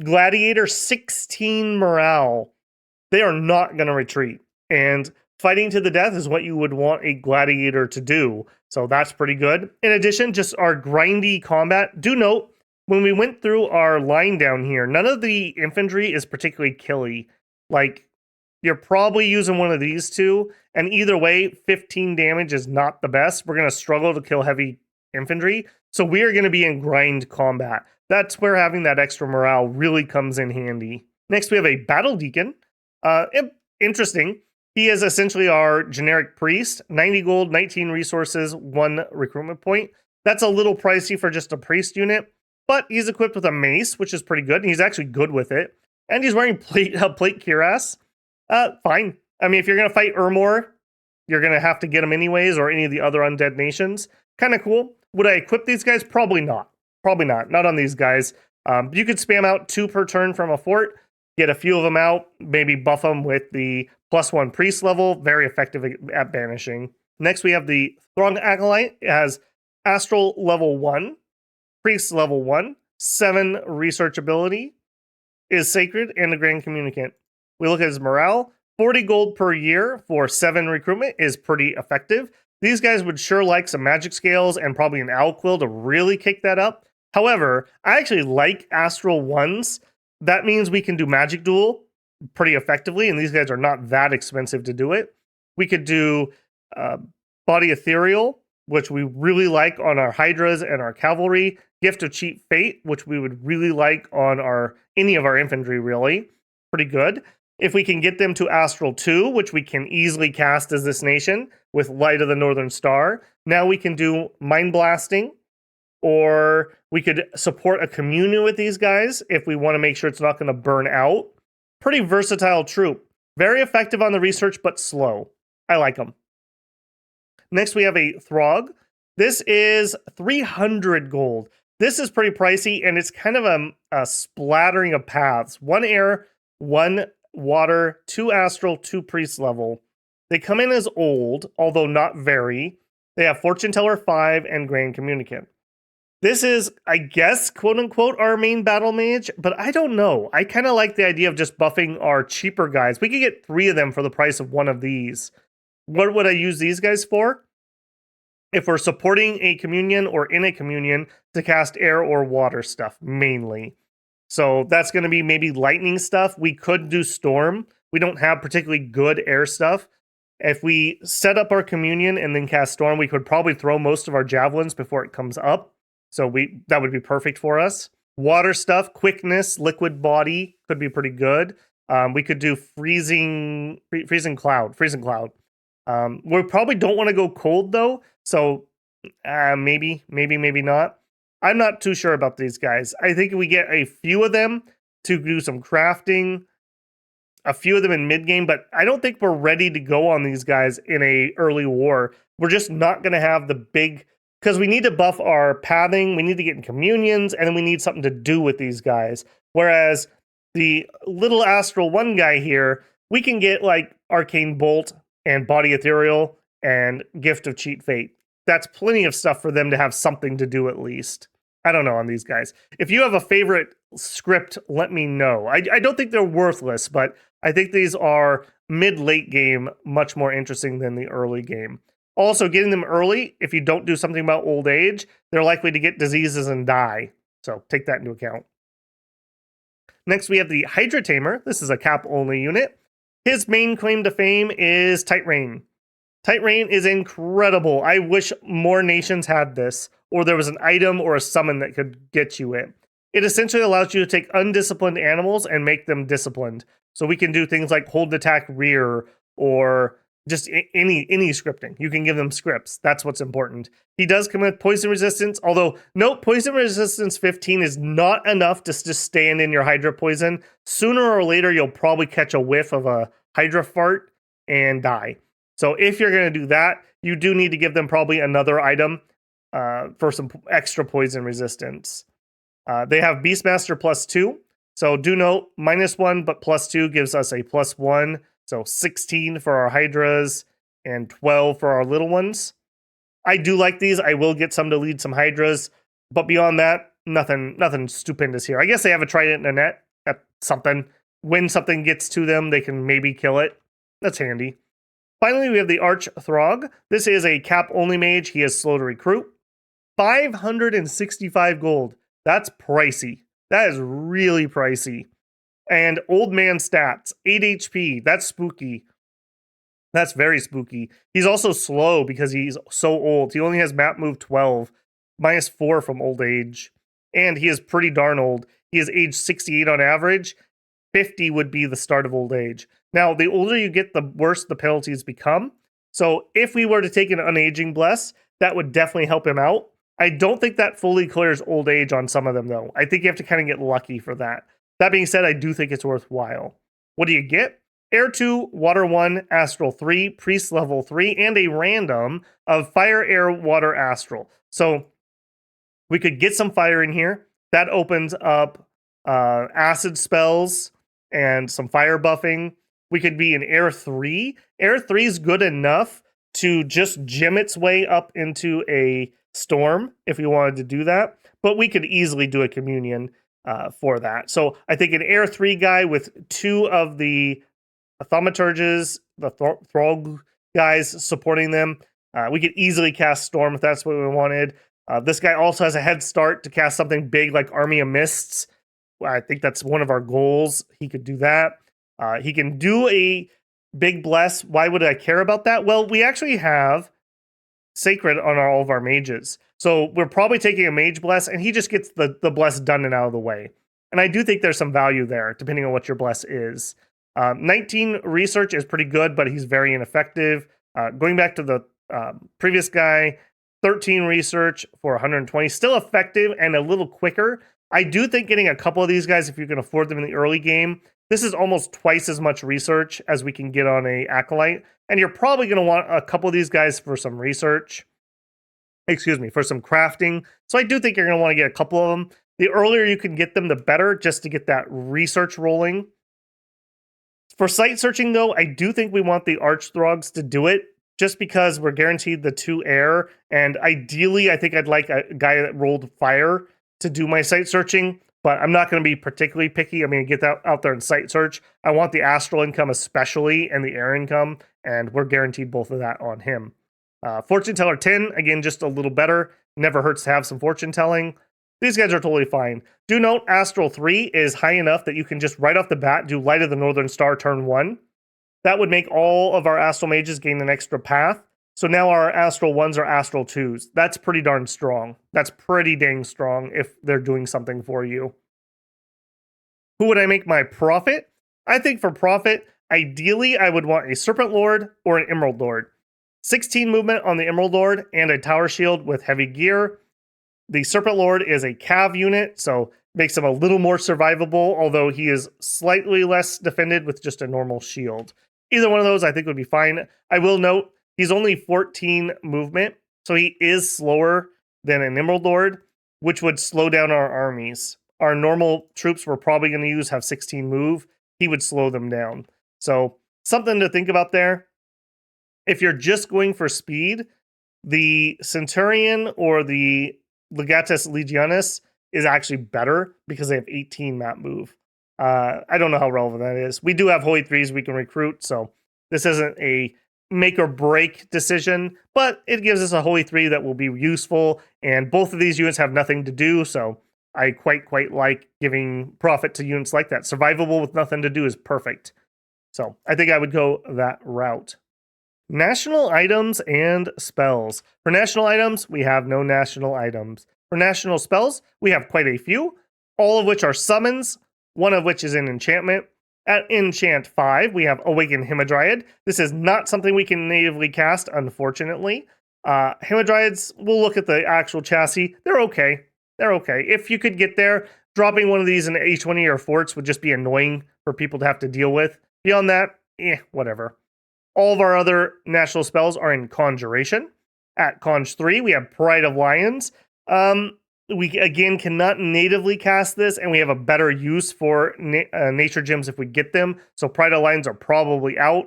S1: gladiator 16 morale. They are not going to retreat, and fighting to the death is what you would want a gladiator to do, so that's pretty good. In addition, just our grindy combat. Do note, when we went through our line down here, none of the infantry is particularly killy. Like, you're probably using one of these two, and either way, 15 damage is not the best. We're going to struggle to kill heavy infantry, so we are going to be in grind combat. That's where having that extra morale really comes in handy. Next, we have a battle deacon. Interesting. He is essentially our generic priest. 90 gold, 19 resources, 1 recruitment point. That's a little pricey for just a priest unit, but he's equipped with a mace, which is pretty good. He's actually good with it. And he's wearing plate cuirass. Fine. I mean, if you're going to fight Ermor, you're going to have to get him anyways, or any of the other undead nations. Kind of cool. Would I equip these guys? Probably not. Probably not. Not on these guys. You could spam out 2 per turn from a fort, get a few of them out, maybe buff them with the +1 priest level. Very effective at banishing. Next, we have the Throng Acolyte. It has astral level 1. Priest level 1, 7 research ability, is sacred, and a grand communicant. We look at his morale. 40 gold per year for 7 recruitment is pretty effective. These guys would sure like some magic scales and probably an owl quill to really kick that up. However, I actually like astral 1s. That means we can do magic duel pretty effectively, and these guys are not that expensive to do it. We could do body ethereal, which we really like on our hydras and our cavalry. Gift of cheap fate, which we would really like on any of our infantry, really. Pretty good. If we can get them to astral 2, which we can easily cast as this nation with Light of the Northern Star, now we can do mind blasting, or we could support a communion with these guys if we want to make sure it's not going to burn out. Pretty versatile troop. Very effective on the research, but slow. I like them. Next, we have a Throg. This is 300 gold. This is pretty pricey, and it's kind of a splattering of paths. 1 air, 1 water, 2 astral, 2 priest level. They come in as old, although not very. They have Fortune Teller 5 and Grand Communicant. This is, I guess, quote-unquote, our main battle mage, but I don't know. I kind of like the idea of just buffing our cheaper guys. We could get 3 of them for the price of 1 of these. What would I use these guys for? If we're supporting a communion or in a communion, to cast air or water stuff, mainly. So that's going to be maybe lightning stuff. We could do storm. We don't have particularly good air stuff. If we set up our communion and then cast storm, we could probably throw most of our javelins before it comes up. So that would be perfect for us. Water stuff, quickness, liquid body could be pretty good. We could do freezing cloud. We probably don't want to go cold though. So maybe not. I'm not too sure about these guys. I think we get a few of them to do some crafting, a few of them in mid game, but I don't think we're ready to go on these guys in a early war. We're just not going to have the big, because we need to buff our pathing, we need to get in communions, and then we need something to do with these guys. Whereas the little astral 1 guy here, we can get like Arcane Bolt and Body Ethereal and Gift of Cheat Fate. That's plenty of stuff for them to have something to do at least. I don't know on these guys. If you have a favorite script, let me know. I don't think they're worthless, but I think these are mid-late game much more interesting than the early game. Also, getting them early, if you don't do something about old age, they're likely to get diseases and die. So take that into account. Next, we have the Hydra Tamer. This is a cap-only unit. His main claim to fame is Tight Rain. Tight Rain is incredible. I wish more nations had this, or there was an item or a summon that could get you it. It essentially allows you to take undisciplined animals and make them disciplined. So we can do things like hold attack rear or just any scripting. You can give them scripts. That's what's important. He does come with poison resistance, although note poison resistance 15 is not enough to just stand in your hydra poison. Sooner or later, you'll probably catch a whiff of a hydra fart and die. So if you're going to do that, you do need to give them probably another item for some extra poison resistance. They have Beastmaster +2. So do note, -1, but +2 gives us a +1. So 16 for our hydras and 12 for our little ones. I do like these. I will get some to lead some hydras. But beyond that, nothing stupendous here. I guess they have a trident and a net. That's something. When something gets to them, they can maybe kill it. That's handy. Finally, we have the Arch Throg. This is a cap-only mage. He is slow to recruit. 565 gold. That's pricey. That is really pricey. And old man stats, 8 HP. That's spooky. That's very spooky. He's also slow because he's so old. He only has map move 12, -4 from old age. And he is pretty darn old. He is age 68 on average. 50 would be the start of old age. Now, the older you get, the worse the penalties become. So if we were to take an unaging bless, that would definitely help him out. I don't think that fully clears old age on some of them, though. I think you have to kind of get lucky for that. That being said, I do think it's worthwhile. What do you get? Air 2, Water 1, Astral 3, Priest level 3, and a random of Fire, Air, Water, Astral. So we could get some fire in here. That opens up acid spells and some fire buffing. We could be an Air 3. Air 3 is good enough to just gem its way up into a storm if we wanted to do that. But we could easily do a communion for that. So I think an Air 3 guy with 2 of the thaumaturges, the Throg guys supporting them. We could easily cast Storm if that's what we wanted. This guy also has a head start to cast something big like Army of Mists. I think that's one of our goals. He could do that. He can do a big bless. Why would I care about that? Well, we actually have Sacred on all of our mages. So we're probably taking a mage bless, and he just gets the bless done and out of the way. And I do think there's some value there, depending on what your bless is. 19 research is pretty good, but he's very ineffective. Going back to the previous guy, 13 research for 120, still effective and a little quicker. I do think getting a couple of these guys, if you can afford them in the early game, this is almost twice as much research as we can get on a Acolyte. And you're probably going to want a couple of these guys for some research. For some crafting. So I do think you're going to want to get a couple of them. The earlier you can get them, the better, just to get that research rolling. For site searching, though, I do think we want the Archthrogs to do it, just because we're guaranteed the 2 air. And ideally, I think I'd like a guy that rolled fire to do my site searching. But I'm not going to be particularly picky. I'm going to get that out there and site search. I want the astral income especially and the air income, and we're guaranteed both of that on him. Fortune Teller 10, again, just a little better. Never hurts to have some fortune telling. These guys are totally fine. Do note, Astral 3 is high enough that you can just right off the bat do Light of the Northern Star turn 1. That would make all of our Astral Mages gain an extra path. So now our Astral 1s are Astral 2s. That's pretty darn strong. That's pretty dang strong if they're doing something for you. Who would I make my Prophet? I think for Prophet, ideally I would want a Serpent Lord or an Emerald Lord. 16 movement on the Emerald Lord and a Tower Shield with heavy gear. The Serpent Lord is a cav unit, so makes him a little more survivable, although he is slightly less defended with just a normal shield. Either one of those I think would be fine. I will note, he's only 14 movement, so he is slower than an Emerald Lord, which would slow down our armies. Our normal troops we're probably going to use have 16 move. He would slow them down. So something to think about there. If you're just going for speed, the Centurion or the Legatus Legionis is actually better because they have 18 map move. I don't know how relevant that is. We do have Holy Threes we can recruit, so this isn't a make or break decision, but it gives us a Holy Three that will be useful, and both of these units have nothing to do, so I quite like giving profit to units like that. Survivable with nothing to do is perfect. So I think I would go that route. National items and spells. For national items, we have no national items. For national spells, we have quite a few. all of which are summons, one of which is an enchantment. At enchant 5, we have Awakened Hamadryad. This is not something we can natively cast, unfortunately. Hamadryads, we'll look at the actual chassis. They're okay. They're okay. If you could get there, dropping one of these in each one of your forts would just be annoying for people to have to deal with. Beyond that, whatever. All of our other national spells are in Conjuration. At Conj 3, we have Pride of Lions. We, again, cannot natively cast this, and we have a better use for nature gems if we get them. So Pride of Lions are probably out.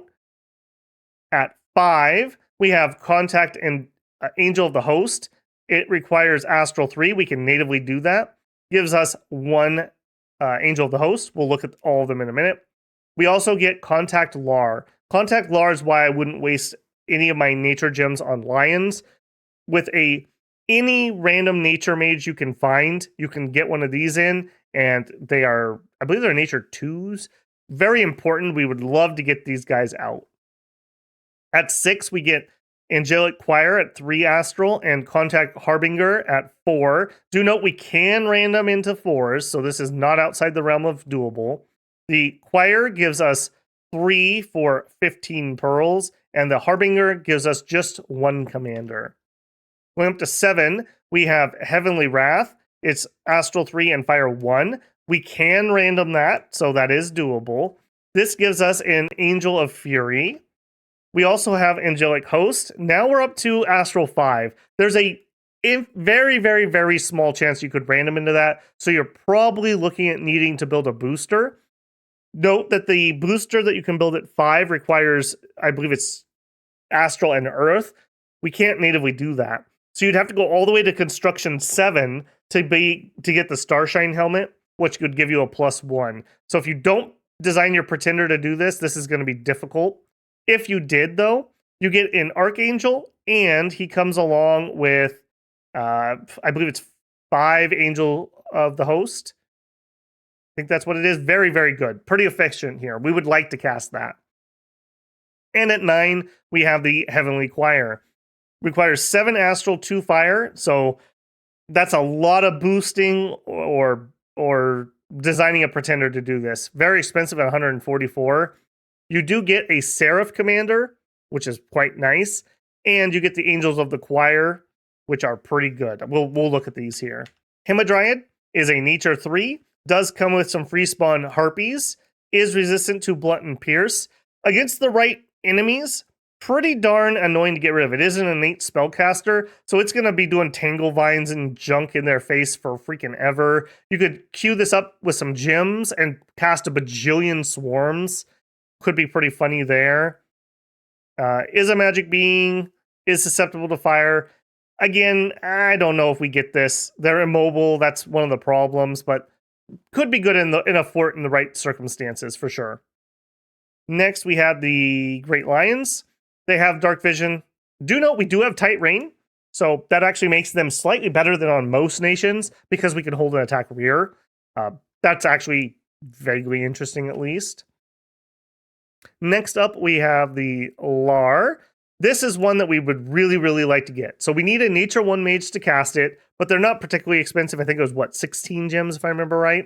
S1: At 5, we have Contact and Angel of the Host. It requires Astral 3. We can natively do that. Gives us 1 Angel of the Host. We'll look at all of them in a minute. We also get Contact Lar. Contact Lar is why I wouldn't waste any of my nature gems on lions. With any random nature mage you can find, you can get one of these in, and they are, I believe they're nature 2s. Very important. We would love to get these guys out. At 6, we get Angelic Choir at 3 Astral and Contact Harbinger at 4. Do note we can random into 4s, so this is not outside the realm of doable. The Choir gives us 3 for 15 pearls, and the Harbinger gives us just 1 commander. Going up to 7, we have Heavenly Wrath. It's Astral 3 and Fire 1. We can random that, so that is doable. This gives us an Angel of Fury. We also have Angelic Host. Now we're up to Astral 5. There's a very, very, very small chance you could random into that, so you're probably looking at needing to build a booster. Note that the booster that you can build at 5 requires, I believe it's Astral and Earth. We can't natively do that. So you'd have to go all the way to Construction 7 to get the Starshine Helmet, which could give you a +1. So if you don't design your Pretender to do this, this is going to be difficult. If you did, though, you get an Archangel, and he comes along with, I believe it's 5 Angel of the Host. I think that's what it is. Very, very good. Pretty efficient here. We would like to cast that. And at 9, we have the Heavenly Choir. Requires 7 Astral, 2 Fire, so that's a lot of boosting or designing a Pretender to do this. Very expensive at 144. You do get a Seraph Commander, which is quite nice, and you get the Angels of the Choir, which are pretty good. We'll look at these here. Hamadryad is a Nature 3, does come with some free spawn Harpies, is resistant to Blunt and Pierce. Against the right enemies, pretty darn annoying to get rid of. It is an innate spellcaster, so it's going to be doing Tangle Vines and junk in their face for freaking ever. You could queue this up with some gems and cast a bajillion swarms. Could be pretty funny there. Is a magic being, is susceptible to fire. Again, I don't know if we get this. They're immobile, that's one of the problems, but could be good in a fort in the right circumstances, for sure. Next, we have the Great Lions. They have Dark Vision. Do note we do have Tight Rain, so that actually makes them slightly better than on most nations because we can hold an attack rear. That's actually vaguely interesting, at least. Next up, we have the Lar. This is one that we would really, really like to get. So we need a Nature 1 mage to cast it, but they're not particularly expensive. I think it was, 16 gems, if I remember right.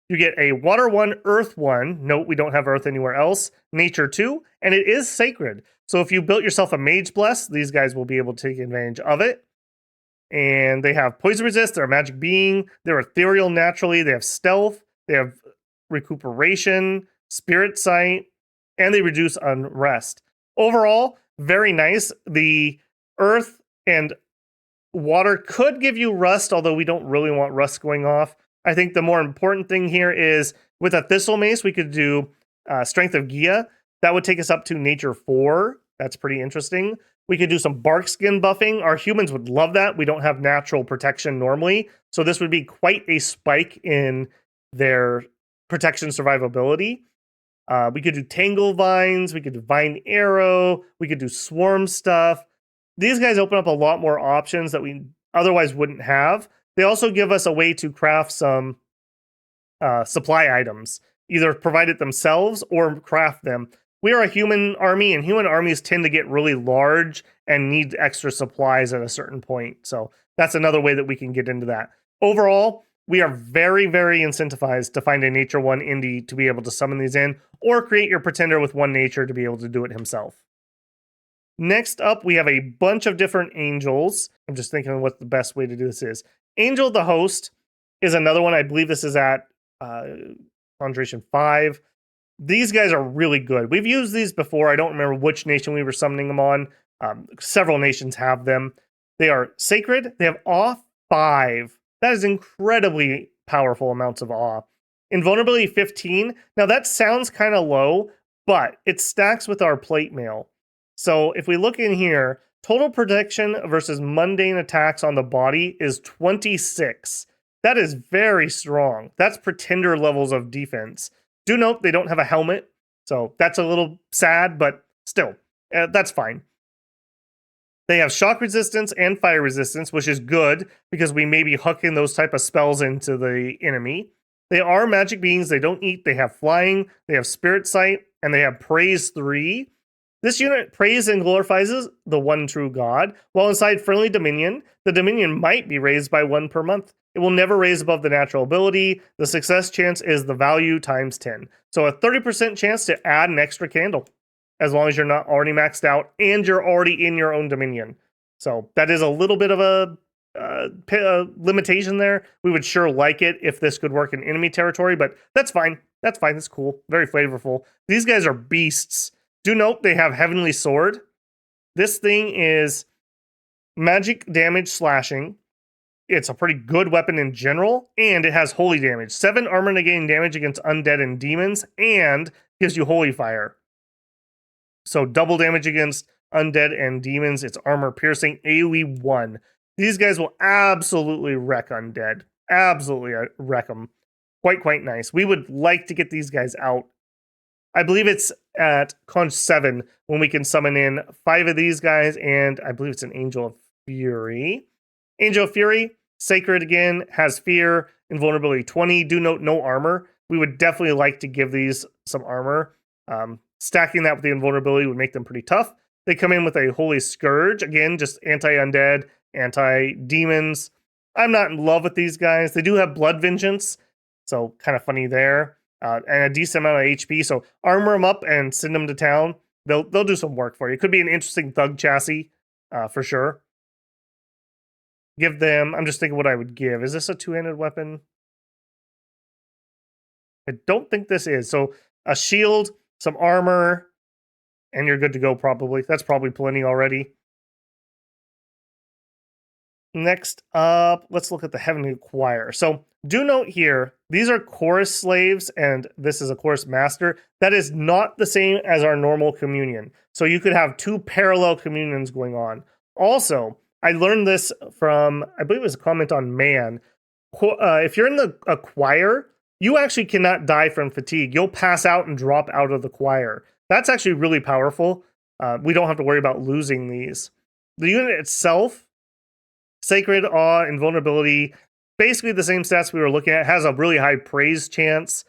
S1: You get a Water 1, Earth 1. Note we don't have Earth anywhere else. Nature 2, and it is sacred. So if you built yourself a Mage Bless, these guys will be able to take advantage of it. And they have Poison Resist, they're a magic being, they're ethereal naturally, they have stealth, they have recuperation, spirit sight, and they reduce unrest. Overall, very nice. The Earth and Water could give you rust, although we don't really want rust going off. I think the more important thing here is with a Thistle Mace, we could do Strength of Gia. That would take us up to Nature 4. That's pretty interesting. We could do some bark skin buffing. Our humans would love that. We don't have natural protection normally. So this would be quite a spike in their protection survivability. We could do Tangle Vines. We could do Vine Arrow. We could do Swarm stuff. These guys open up a lot more options that we otherwise wouldn't have. They also give us a way to craft some supply items, either provide it themselves or craft them. We are a human army, and human armies tend to get really large and need extra supplies at a certain point. So that's another way that we can get into that. Overall, we are very, very incentivized to find a nature 1 indie to be able to summon these in, or create your pretender with 1 nature to be able to do it himself. Next up, we have a bunch of different angels. I'm just thinking what the best way to do this is. Angel the Host is another one. I believe this is at Conjuration 5. These guys are really good. We've used these before. I don't remember which nation we were summoning them on. Several nations have them. They are sacred. They have awe 5. That is incredibly powerful amounts of awe. Invulnerability 15. Now that sounds kind of low, but it stacks with our plate mail. So if we look in here, total protection versus mundane attacks on the body is 26. That is very strong. That's pretender levels of defense. Do note they don't have a helmet, so that's a little sad, but still, that's fine. They have shock resistance and fire resistance, which is good because we may be hooking those type of spells into the enemy. They are magic beings. They don't eat. They have flying. They have spirit sight, and they have praise 3. This unit praise and glorifies the one true God. While inside friendly dominion, the dominion might be raised by 1 per month. It will never raise above the natural ability. The success chance is the value times 10. So a 30% chance to add an extra candle, as long as you're not already maxed out and you're already in your own dominion. So that is a little bit of a limitation there. We would sure like it if this could work in enemy territory, but that's fine. That's fine. That's cool. Very flavorful. These guys are beasts. Do note they have Heavenly Sword. This thing is magic damage slashing. It's a pretty good weapon in general, and it has holy damage. 7 armor negating damage against undead and demons, and gives you holy fire. So double damage against undead and demons. It's armor piercing, AoE 1. These guys will absolutely wreck undead. Absolutely wreck them. Quite nice. We would like to get these guys out. I believe it's at Conj 7 when we can summon in 5 of these guys, and I believe it's an Angel of Fury. Angel of Fury, sacred again, has fear, invulnerability 20. Do note no armor. We would definitely like to give these some armor. Stacking that with the invulnerability would make them pretty tough. They come in with a Holy Scourge. Again, just anti-undead, anti-demons. I'm not in love with these guys. They do have Blood Vengeance, so kind of funny there. And a decent amount of HP, so armor them up and send them to town. They'll do some work for you. It could be an interesting thug chassis, for sure. Give them, I'm just thinking what I would give. Is this a 2-handed weapon? I don't think this is. So a shield, some armor, and you're good to go probably. That's probably plenty already. Next up, let's look at the Heavenly Choir. So do note here, these are chorus slaves, and this is a chorus master. That is not the same as our normal communion. So you could have 2 parallel communions going on. Also, I learned this from, I believe it was a comment on Man. If you're in a choir, you actually cannot die from fatigue. You'll pass out and drop out of the choir. That's actually really powerful. We don't have to worry about losing these. The unit itself, Sacred, Awe, Invulnerability, basically the same stats we were looking at, has a really high praise chance,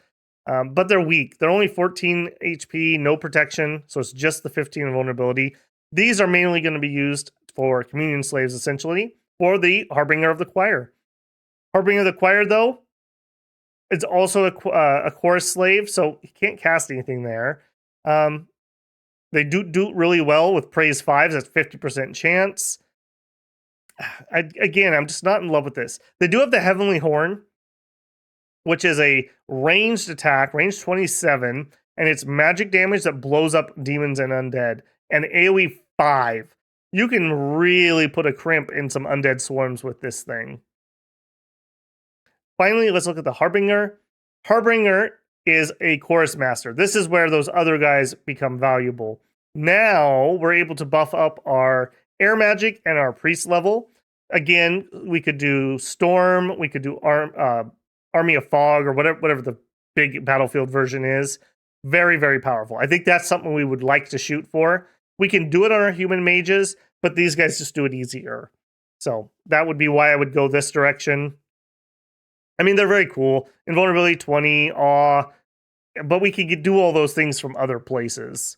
S1: but they're weak. They're only 14 HP, no protection, so it's just the 15 Invulnerability. These are mainly going to be used for communion slaves, essentially, for the Harbinger of the Choir. Harbinger of the Choir, though, it's also a chorus slave, so he can't cast anything there. They do really well with praise 5s, that's 50% chance. Again, I'm just not in love with this. They do have the Heavenly Horn, which is a ranged attack, range 27, and it's magic damage that blows up demons and undead, and AoE 5. You can really put a crimp in some undead swarms with this thing. Finally, let's look at the Harbinger. Harbinger is a chorus master. This is where those other guys become valuable. Now, we're able to buff up our air magic and our priest level. Again, we could do Storm, we could do Army of Fog, or whatever the big battlefield version is. Very, very powerful. I think that's something we would like to shoot for. We can do it on our human mages, but these guys just do it easier. So that would be why I would go this direction. I mean, they're very cool. Invulnerability 20, Awe, but we can do all those things from other places.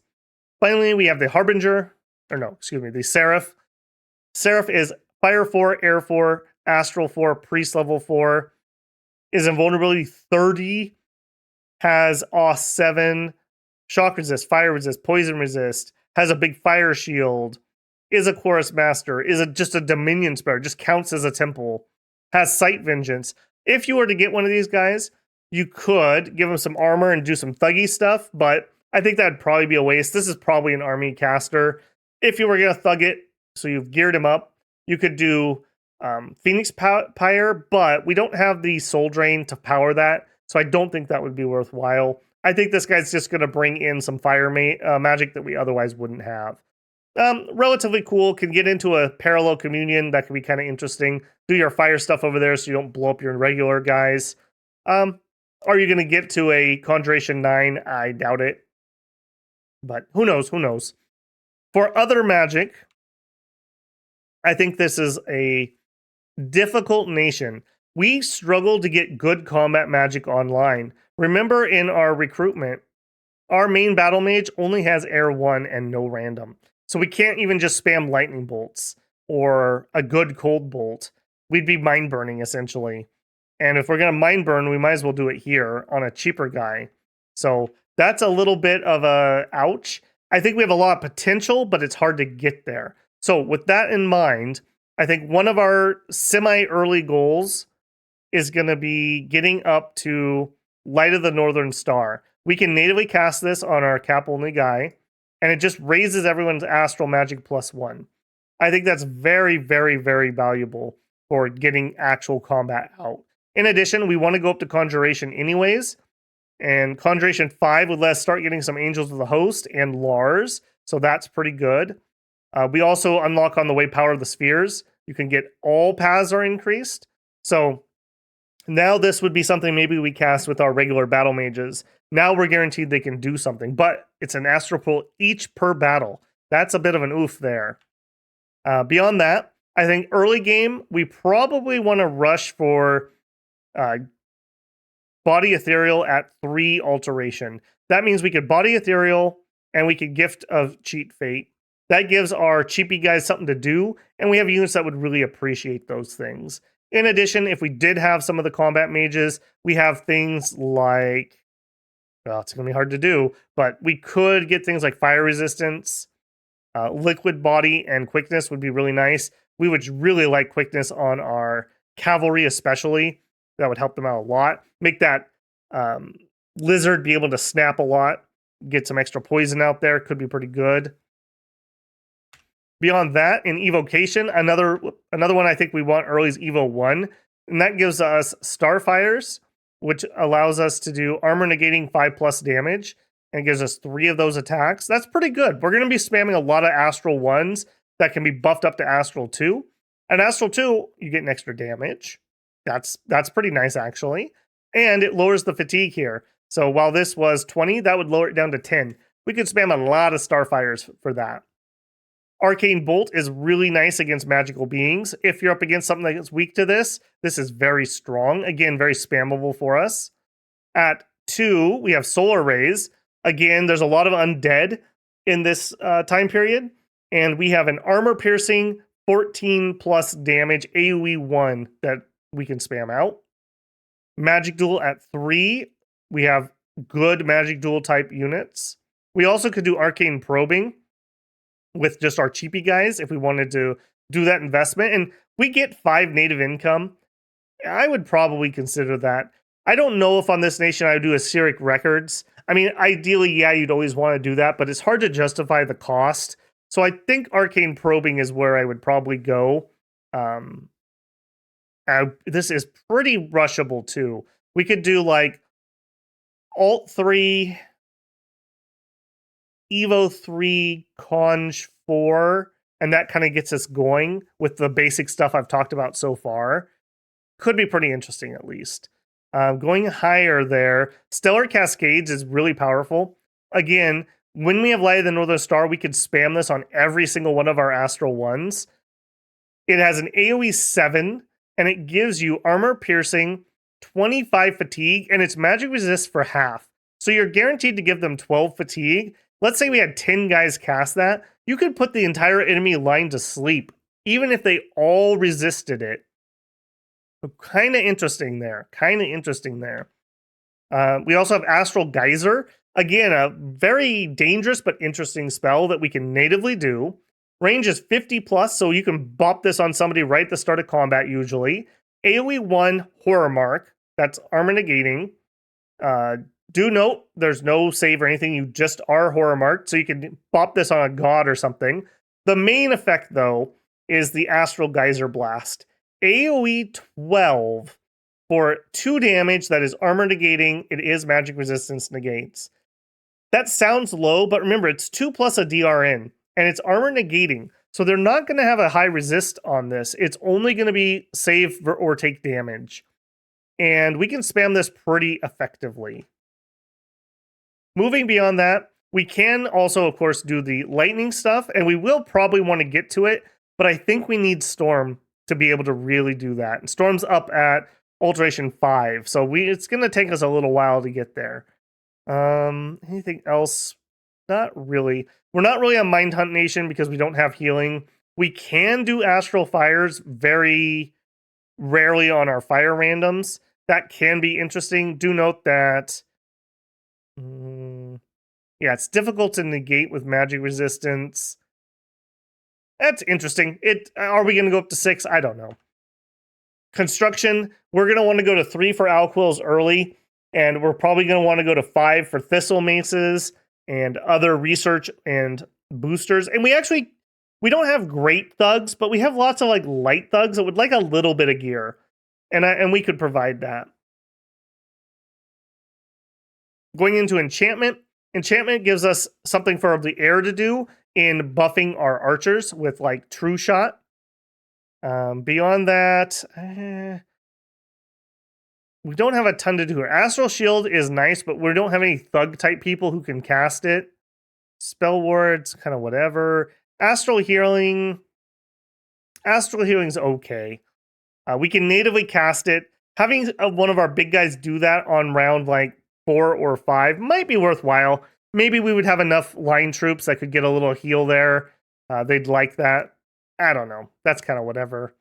S1: Finally, we have the Harbinger, the Seraph. Seraph is Fire 4, Air 4, Astral 4, Priest level 4. is invulnerability 30, has Aus 7, shock resist, fire resist, poison resist, has a big fire shield, is a chorus master, is just a dominion spell, just counts as a temple, has sight vengeance. If you were to get one of these guys, you could give him some armor and do some thuggy stuff, but I think that'd probably be a waste. This is probably an army caster. If you were going to thug it, so you've geared him up, you could do Phoenix Pyre, but we don't have the Soul Drain to power that, so I don't think that would be worthwhile. I think this guy's just going to bring in some fire magic that we otherwise wouldn't have. Relatively cool, can get into a parallel communion, that could be kind of interesting. Do your fire stuff over there so you don't blow up your regular guys. Are you going to get to a Conjuration 9? I doubt it. But who knows, who knows. For other magic, I think this is a difficult nation. We struggle to get good combat magic online. Remember in our recruitment, our main battle mage only has air 1 and no random. So we can't even just spam lightning bolts or a good cold bolt. We'd be mind burning essentially. And if we're going to mind burn, we might as well do it here on a cheaper guy. So that's a little bit of a ouch. I think we have a lot of potential, but it's hard to get there. So with that in mind, I think one of our semi-early goals is going to be getting up to Light of the Northern Star. We can natively cast this on our cap-only guy, and it just raises everyone's astral magic +1. I think that's very, very, very valuable for getting actual combat out. In addition, we want to go up to Conjuration anyways, and Conjuration 5 would let us start getting some Angels of the Host and Lars, so that's pretty good. We also unlock on the way Power of the Spheres. You can get all paths are increased. So now this would be something maybe we cast with our regular battle mages. Now we're guaranteed they can do something, but it's an astral pull each per battle. That's a bit of an oof there. Beyond that, I think early game, we probably want to rush for Body Ethereal at 3 alteration. That means we could Body Ethereal and we could Gift of Cheat Fate. That gives our cheapy guys something to do, and we have units that would really appreciate those things. In addition, if we did have some of the combat mages, we have things like, well, it's going to be hard to do, but we could get things like fire resistance, liquid body, and quickness would be really nice. We would really like quickness on our cavalry especially. That would help them out a lot. Make that lizard be able to snap a lot, get some extra poison out there, could be pretty good. Beyond that, in Evocation, another one I think we want early is Evo 1, and that gives us Starfires, which allows us to do armor negating 5+ damage, and gives us 3 of those attacks. That's pretty good. We're going to be spamming a lot of Astral 1s that can be buffed up to Astral 2. And Astral 2, you get an extra damage. That's pretty nice, actually. And it lowers the fatigue here. So while this was 20, that would lower it down to 10. We could spam a lot of Starfires for that. Arcane Bolt is really nice against magical beings. If you're up against something that's weak to this, this is very strong. Again, very spammable for us. At 2, we have Solar Rays. Again, there's a lot of undead in this time period. And we have an armor piercing 14+ damage AoE 1 that we can spam out. Magic Duel at 3. We have good Magic Duel type units. We also could do Arcane Probing with just our cheapy guys if we wanted to do that investment. And we get 5 native income. I would probably consider that. I don't know if on this nation I would do Assyric Records. I mean, ideally, yeah, you'd always want to do that, but it's hard to justify the cost. So I think Arcane Probing is where I would probably go. This is pretty rushable too. We could do like Alt 3, Evo 3, Conj 4, and that kind of gets us going with the basic stuff I've talked about so far. Could be pretty interesting at least. Going higher there, Stellar Cascades is really powerful. Again, when we have Light of the Northern Star, we could spam this on every single one of our Astral 1s. It has an AoE 7, and it gives you armor piercing, 25 fatigue, and it's magic resist for half. So you're guaranteed to give them 12 fatigue. Let's say we had 10 guys cast that. You could put the entire enemy line to sleep, even if they all resisted it. Kind of interesting there. Kind of interesting there. We also have Astral Geyser. Again, a very dangerous but interesting spell that we can natively do. Range is 50 plus, so you can bop this on somebody right at the start of combat usually. AoE 1 Horror Mark. That's armor negating. Do note there's no save or anything. You just are Horror Marked, so you can bop this on a god or something. The main effect, though, is the Astral Geyser Blast. AoE 12 for 2 damage that is armor negating. It is magic resistance negates. That sounds low, but remember, it's 2 plus a DRN, and it's armor negating. So they're not going to have a high resist on this. It's only going to be save or take damage. And we can spam this pretty effectively. Moving beyond that, we can also, of course, do the lightning stuff, and we will probably want to get to it, but I think we need Storm to be able to really do that. And Storm's up at Alteration 5, so it's going to take us a little while to get there. Anything else? Not really. We're not really a Mind Hunt nation because we don't have healing. We can do Astral Fires very rarely on our fire randoms. That can be interesting. Do note that yeah, it's difficult to negate with magic resistance. That's interesting. Are we going to go up to 6? I don't know. Construction, we're going to want to go to 3 for Alquills early, and we're probably going to want to go to 5 for Thistle Maces and other research and boosters. And we don't have great thugs, but we have lots of like light thugs that would like a little bit of gear, and we could provide that. Going into enchantment. Enchantment gives us something for the air to do in buffing our archers with like True Shot. Beyond that, we don't have a ton to do here. Astral Shield is nice, but we don't have any thug type people who can cast it. Spell Wards, kind of whatever. Astral Healing's okay. We can natively cast it. Having one of our big guys do that on round like 4 or 5 might be worthwhile. Maybe we would have enough line troops that could get a little heal there. They'd like that. I don't know. That's kind of whatever.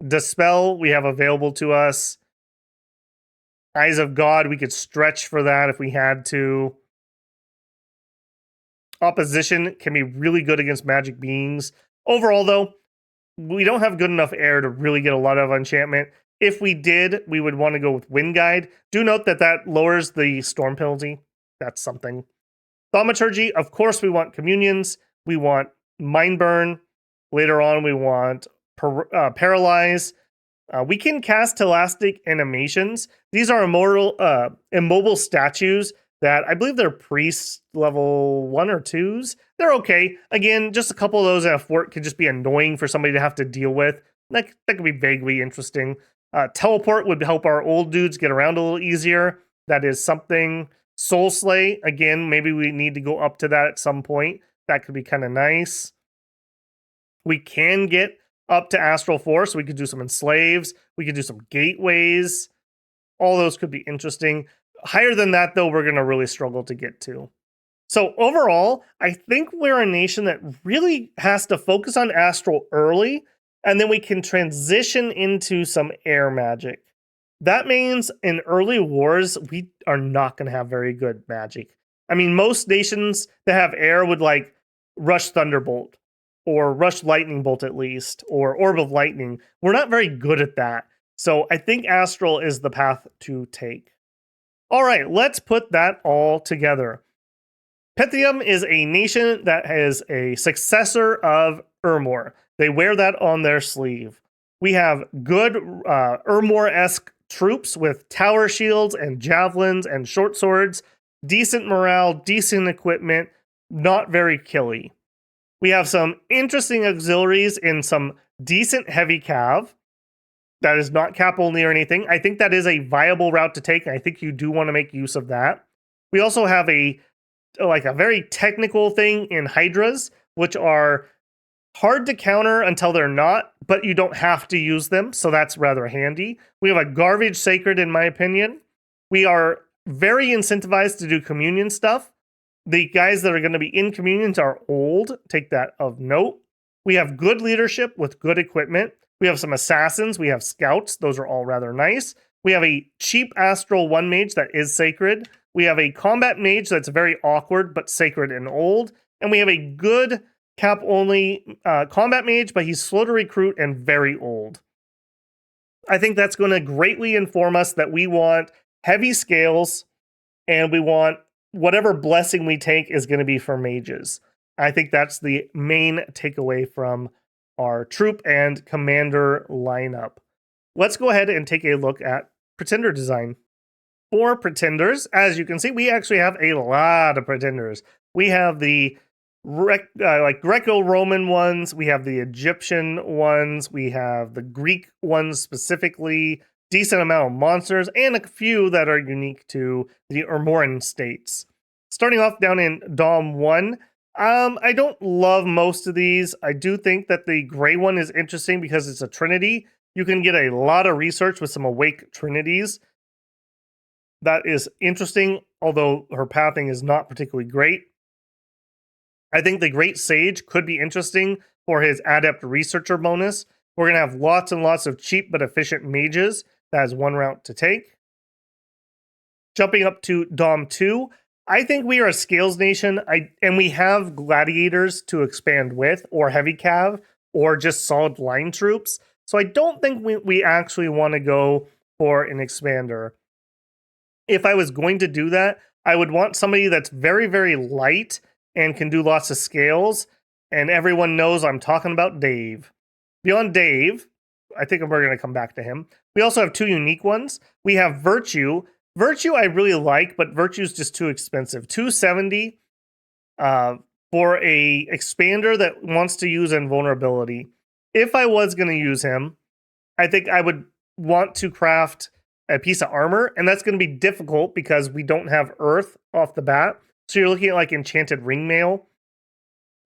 S1: Dispel we have available to us. Eyes of God, we could stretch for that if we had to. Opposition can be really good against magic beings. Overall, though, we don't have good enough air to really get a lot of enchantment. If we did, we would want to go with Wind Guide. Do note that lowers the storm penalty. That's something. Thaumaturgy, of course, we want Communions. We want Mind Burn. Later on, we want Paralyze. We can cast Telastic Animations. These are immobile statues that I believe they're priests level 1 or 2s. They're okay. Again, just a couple of those in a fort could just be annoying for somebody to have to deal with. That could be vaguely interesting. Teleport would help our old dudes get around a little easier. That is something. Soul Slay, again, maybe we need to go up to that at some point. That could be kind of nice. We can get up to Astral Force. We could do some Enslaves. We could do some Gateways. All those could be interesting. Higher than that, though, we're going to really struggle to get to. So overall, I think we're a nation that really has to focus on Astral early, and then we can transition into some air magic. That means in early wars, we are not going to have very good magic. I mean, most nations that have air would like Rush Thunderbolt or Rush Lightning Bolt at least, or Orb of Lightning. We're not very good at that. So I think Astral is the path to take. All right, let's put that all together. Pythium is a nation that is a successor of Ermor. They wear that on their sleeve. We have good Ermor-esque troops with tower shields and javelins and short swords, decent morale, decent equipment, not very killy. We have some interesting auxiliaries in some decent heavy cav. That is not cap only or anything. I think that is a viable route to take, and I think you do want to make use of that. We also have a very technical thing in hydras, which are hard to counter until they're not, but you don't have to use them, so that's rather handy. We have a garbage sacred, in my opinion. We are very incentivized to do communion stuff. The guys that are going to be in communions are old. Take that of note. We have good leadership with good equipment. We have some assassins. We have scouts. Those are all rather nice. We have a cheap astral 1 mage that is sacred. We have a combat mage that's very awkward but sacred and old. And we have a good cap only combat mage, but he's slow to recruit and very old. I think that's going to greatly inform us that we want heavy scales and we want whatever blessing we take is going to be for mages. I think that's the main takeaway from our troop and commander lineup. Let's go ahead and take a look at pretender design. For pretenders, as you can see, we actually have a lot of pretenders. We have the like Greco-Roman ones, we have the Egyptian ones, we have the Greek ones specifically, decent amount of monsters, and a few that are unique to the Ermoran states. Starting off down in Dom 1, I don't love most of these. I do think that the gray one is interesting because it's a trinity. You can get a lot of research with some awake trinities. That is interesting, although her pathing is not particularly great. I think the Great Sage could be interesting for his Adept Researcher bonus. We're going to have lots and lots of cheap but efficient mages. That is one route to take. Jumping up to Dom 2, I think we are a Scales Nation, and we have Gladiators to expand with, or Heavy Cav, or just solid line troops. So I don't think we actually want to go for an expander. If I was going to do that, I would want somebody that's very, very light and can do lots of scales, and everyone knows I'm talking about Dave. Beyond Dave, I think we're going to come back to him. We also have 2 unique ones. We have Virtue. Virtue I really like, but Virtue is just too expensive. $270 for a expander that wants to use invulnerability. If I was going to use him, I think I would want to craft a piece of armor, and that's going to be difficult because we don't have earth off the bat. So you're looking at like Enchanted Ringmail,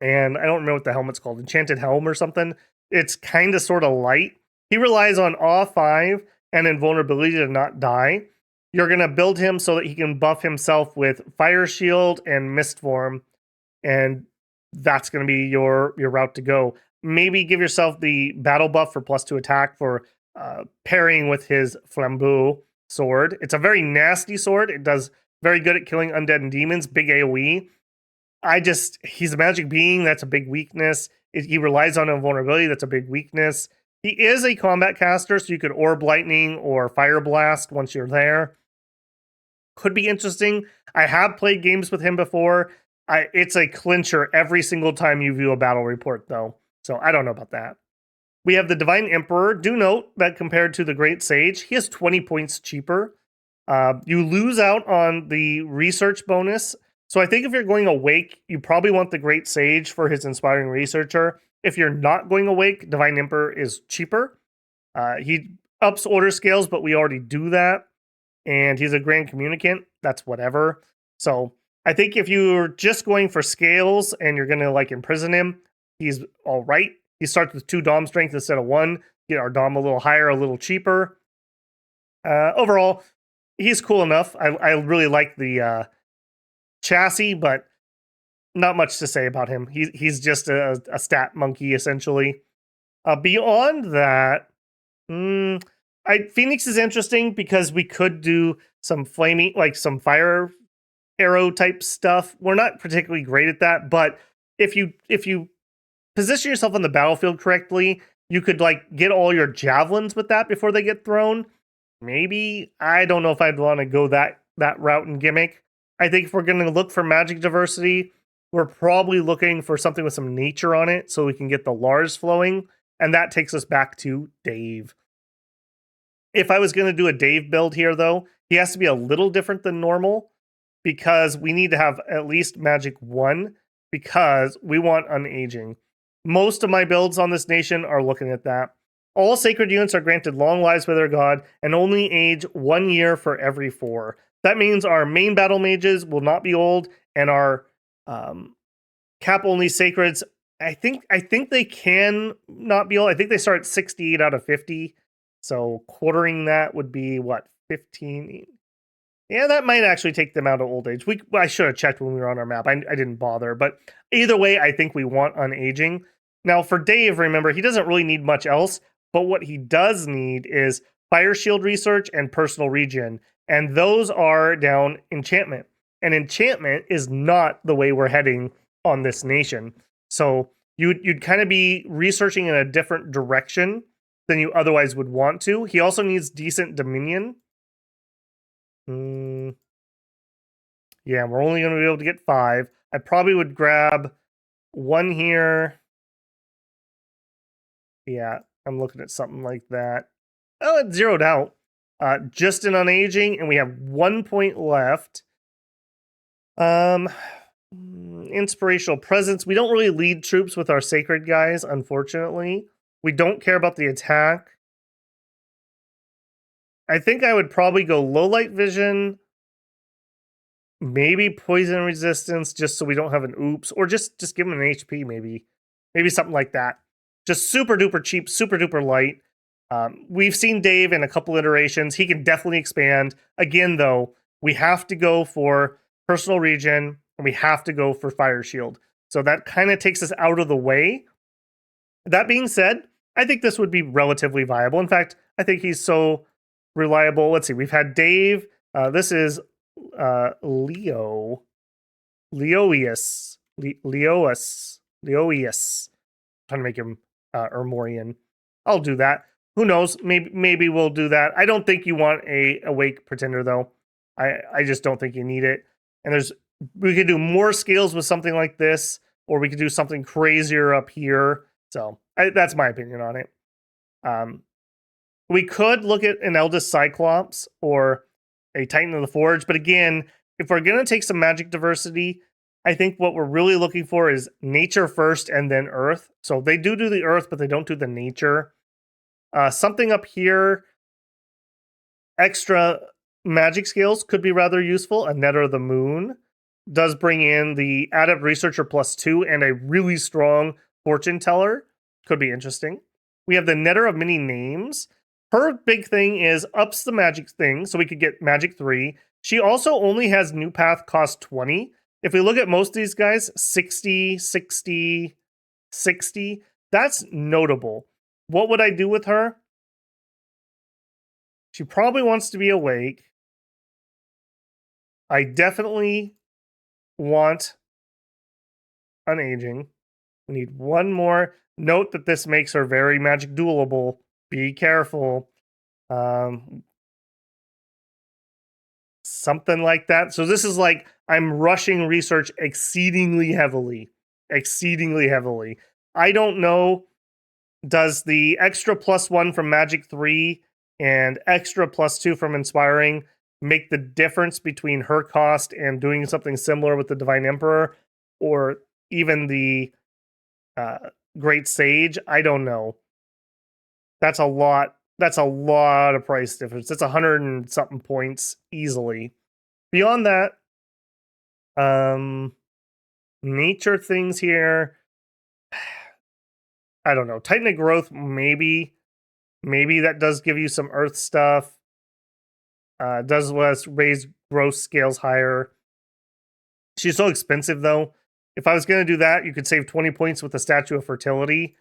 S1: and I don't remember what the helmet's called, Enchanted Helm or something. It's kind of sort of light. He relies on Awe 5 and invulnerability to not die. You're going to build him so that he can buff himself with Fire Shield and Mist Form, and that's going to be your route to go. Maybe give yourself the battle buff for +2 attack for pairing with his Flambeau sword. It's a very nasty sword. It does very good at killing undead and demons, big AoE. He's a magic being, that's a big weakness. He relies on invulnerability, that's a big weakness. He is a combat caster, so you could Orb Lightning or Fire Blast once you're there. Could be interesting. I have played games with him before. It's a clincher every single time you view a battle report, though. So I don't know about that. We have the Divine Emperor. Do note that compared to the Great Sage, he is 20 points cheaper. You lose out on the research bonus. So I think if you're going Awake, you probably want the Great Sage for his Inspiring Researcher. If you're not going Awake, Divine Emperor is cheaper. He ups order scales, but we already do that. And he's a Grand Communicant. That's whatever. So I think if you're just going for scales and you're going to like imprison him, he's all right. He starts with 2 Dom strength instead of 1. Get our Dom a little higher, a little cheaper. Overall, he's cool enough. I really like the chassis, but not much to say about him. He's just a stat monkey, essentially. Beyond that, Phoenix is interesting because we could do some flaming, like some fire arrow type stuff. We're not particularly great at that, but if you position yourself on the battlefield correctly, you could like get all your javelins with that before they get thrown. Maybe. I don't know if I'd want to go that route and gimmick. I think if we're going to look for magic diversity, we're probably looking for something with some nature on it so we can get the Lars flowing. And that takes us back to Dave. If I was going to do a Dave build here, though, he has to be a little different than normal because we need to have at least Magic 1 because we want unaging. Most of my builds on this nation are looking at that. All sacred units are granted long lives by their god and only age 1 year for every 4. That means our main battle mages will not be old, and our cap only sacreds, I think they can not be old. I think they start at 68 out of 50. So quartering that would be what, 15? Yeah, that might actually take them out of old age. I should have checked when we were on our map. I didn't bother, but either way, I think we want unaging. Now for Dave, remember, he doesn't really need much else. But what he does need is fire shield research and personal regen. And those are down enchantment. And enchantment is not the way we're heading on this nation. So you'd kind of be researching in a different direction than you otherwise would want to. He also needs decent dominion. Yeah, we're only going to be able to get 5. I probably would grab 1 here. Yeah, I'm looking at something like that. Oh, it's zeroed out. Just an unaging, and we have 1 point left. Inspirational presence. We don't really lead troops with our sacred guys, unfortunately. We don't care about the attack. I think I would probably go low light vision, maybe poison resistance, just so we don't have an oops, or just give him an HP, maybe something like that. Just super duper cheap, super duper light. We've seen Dave in a couple iterations. He can definitely expand. Again, though, we have to go for personal regen, and we have to go for fire shield. So that kind of takes us out of the way. That being said, I think this would be relatively viable. In fact, I think he's so reliable. Let's see. We've had Dave. This is Leoius. Trying to make him Ermorian. I'll do that. Who knows? Maybe we'll do that. I don't think you want a awake pretender though. I just don't think you need it. And we could do more scales with something like this, or we could do something crazier up here. So that's my opinion on it. We could look at an Eldest Cyclops or a Titan of the Forge, but again, if we're gonna take some magic diversity, I think what we're really looking for is nature first and then earth. So they do the earth, but they don't do the nature. Something up here, extra magic skills could be rather useful. A Netter of the Moon does bring in the Adept Researcher +2 and a really strong Fortune Teller. Could be interesting. We have the Netter of Many Names. Her big thing is ups the magic thing, so we could get magic 3. She also only has New Path cost 20. If we look at most of these guys, 60, 60, 60, that's notable. What would I do with her? She probably wants to be awake. I definitely want unaging. We need 1 more. Note that this makes her very magic duelable. Be careful. Something like that. So this is like I'm rushing research exceedingly heavily. I don't know. Does the extra +1 from Magic 3 and extra +2 from Inspiring make the difference between her cost and doing something similar with the Divine Emperor, or even the Great Sage? I don't know. That's a lot. That's a lot of price difference. That's 100 and something points easily. Beyond that, nature things here. I don't know. Titan of Growth, maybe that does give you some earth stuff. Does less raise growth scales higher. She's so expensive though. If I was going to do that, you could save 20 points with the Statue of Fertility.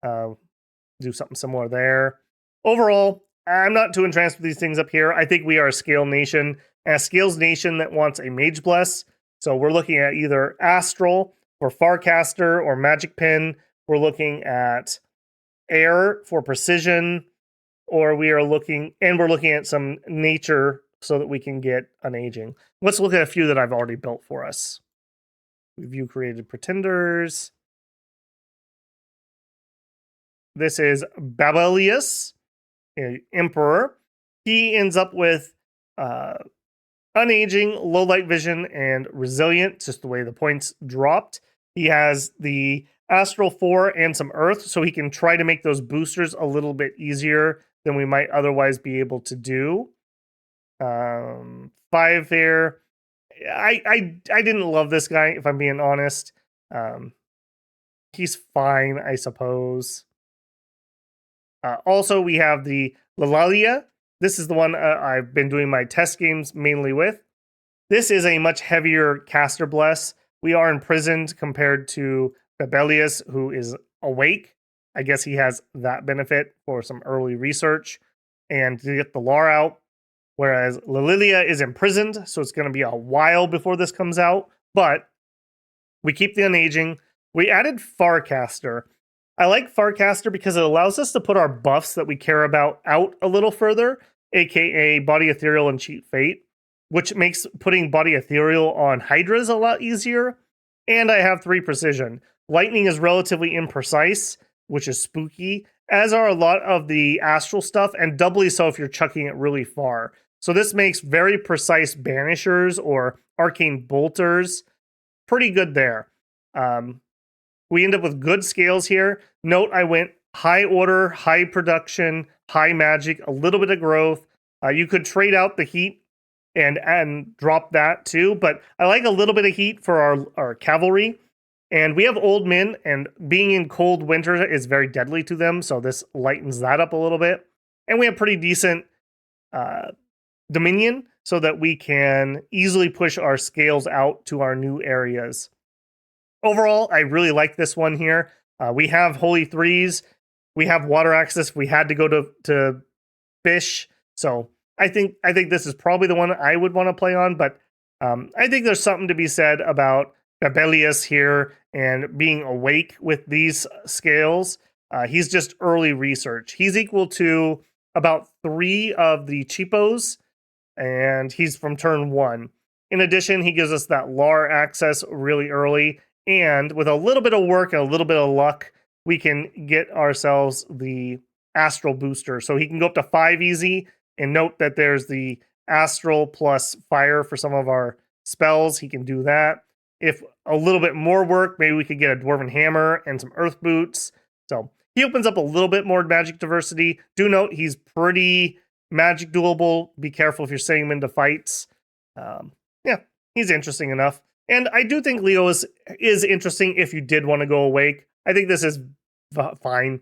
S1: Do something similar there. Overall, I'm not too entranced with these things up here. I think we are a scale nation, and a scales nation that wants a Mage Bless. So we're looking at either Astral for Farcaster or Magic Pen. We're looking at Air for Precision, or we're looking at some nature so that we can get unaging. Let's look at a few that I've already built for us. Review created pretenders. This is Babelius, Emperor. He ends up with unaging, low light vision, and resilient, just the way the points dropped. He has the Astral 4 and some Earth, so he can try to make those boosters a little bit easier than we might otherwise be able to do. 5 there. I didn't love this guy, if I'm being honest. He's fine, I suppose. Also, we have the Lalalia. This is the one I've been doing my test games mainly with. This is a much heavier caster bless. We are imprisoned compared to Babelius, who is awake. I guess he has that benefit for some early research and to get the lore out. Whereas Lililia is imprisoned, so it's going to be a while before this comes out. But we keep the unaging. We added Farcaster. I like Farcaster because it allows us to put our buffs that we care about out a little further, aka Body Ethereal and Cheat Fate, which makes putting Body Ethereal on hydras a lot easier. And I have 3 precision. Lightning is relatively imprecise, which is spooky, as are a lot of the astral stuff, and doubly so if you're chucking it really far. So this makes very precise banishers or arcane bolters pretty good there. We end up with good scales here. Note I went high order, high production, high magic, a little bit of growth. You could trade out the heat and drop that too, but I like a little bit of heat for our cavalry. And we have old men, and being in cold winter is very deadly to them, so this lightens that up a little bit. And we have pretty decent dominion, so that we can easily push our scales out to our new areas. Overall, I really like this one here. We have Holy Threes, we have water access. We had to go to fish, so I think this is probably the one I would want to play on. But I think there's something to be said about Babelius here and being awake with these scales. He's just early research. He's equal to about 3 of the cheapos, and he's from turn 1. In addition, he gives us that lore access really early, and with a little bit of work and a little bit of luck, we can get ourselves the astral booster. So he can go up to 5 easy, and note that there's the astral plus fire for some of our spells. He can do that. If a little bit more work, maybe we could get a Dwarven Hammer and some Earth Boots. So he opens up a little bit more magic diversity. Do note he's pretty magic doable. Be careful if you're sending him into fights. Yeah, he's interesting enough. And I do think Leo is interesting if you did want to go awake. I think this is fine.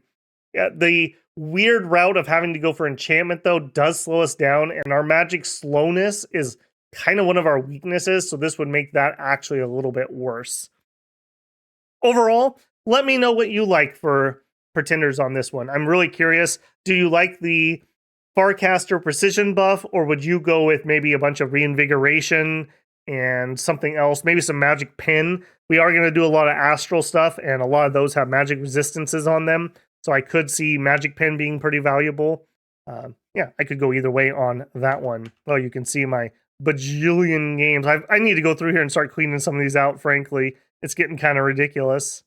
S1: Yeah, the weird route of having to go for enchantment, though, does slow us down. And our magic slowness is kind of one of our weaknesses, so this would make that actually a little bit worse. Overall, let me know what you like for pretenders on this one. I'm really curious. Do you like the Farcaster precision buff, or would you go with maybe a bunch of reinvigoration and something else, maybe some magic pen? We are going to do a lot of astral stuff, and a lot of those have magic resistances on them, so I could see magic pen being pretty valuable. Yeah, I could go either way on that one. Well, you can see my bajillion games. I need to go through here and start cleaning some of these out, frankly. It's getting kind of ridiculous.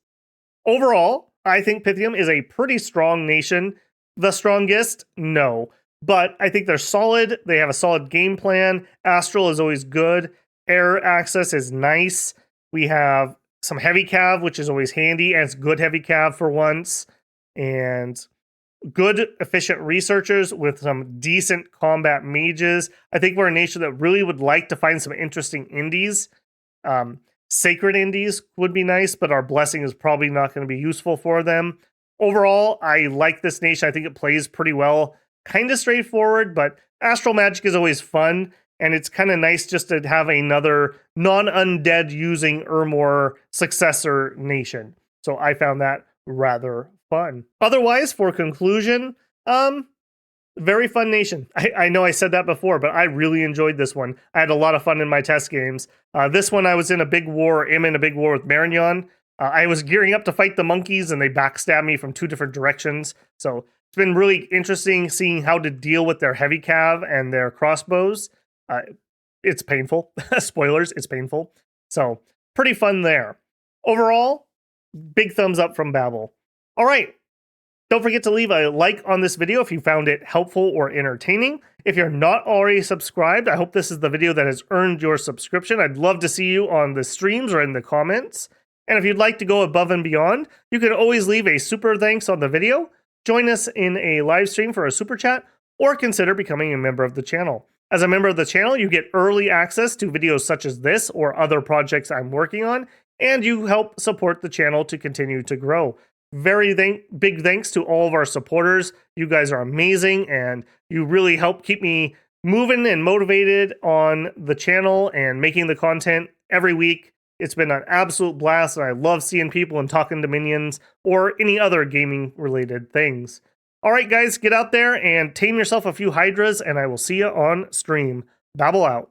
S1: Overall, I think Pythium is a pretty strong nation. The strongest? No. But I think they're solid. They have a solid game plan. Astral is always good. Air access is nice. We have some heavy cav, which is always handy, and it's good heavy cav for once. And good, efficient researchers with some decent combat mages. I think we're a nation that really would like to find some interesting indies. Sacred indies would be nice, but our blessing is probably not going to be useful for them. Overall, I like this nation. I think it plays pretty well. Kind of straightforward, but astral magic is always fun, and it's kind of nice just to have another non-undead using Ermor successor nation. So I found that rather fun. Otherwise, for conclusion, very fun nation. I know I said that before, but I really enjoyed this one. I had a lot of fun in my test games. This one I was in a big war, am in a big war with Marignon. I was gearing up to fight the monkeys, and they backstabbed me from 2 different directions. So it's been really interesting seeing how to deal with their heavy cav and their crossbows. It's painful. Spoilers, it's painful. So pretty fun there. Overall, big thumbs up from Babel. All right. Don't forget to leave a like on this video if you found it helpful or entertaining. If you're not already subscribed, I hope this is the video that has earned your subscription. I'd love to see you on the streams or in the comments. And if you'd like to go above and beyond, you can always leave a super thanks on the video, join us in a live stream for a super chat, or consider becoming a member of the channel. As a member of the channel, you get early access to videos such as this or other projects I'm working on, and you help support the channel to continue to grow. Very big thanks to all of our supporters. You guys are amazing, and you really help keep me moving and motivated on the channel and making the content every week. It's been an absolute blast, and I love seeing people and talking to minions or any other gaming related things. All right, guys, get out there and tame yourself a few hydras, and I will see you on stream. Babble out.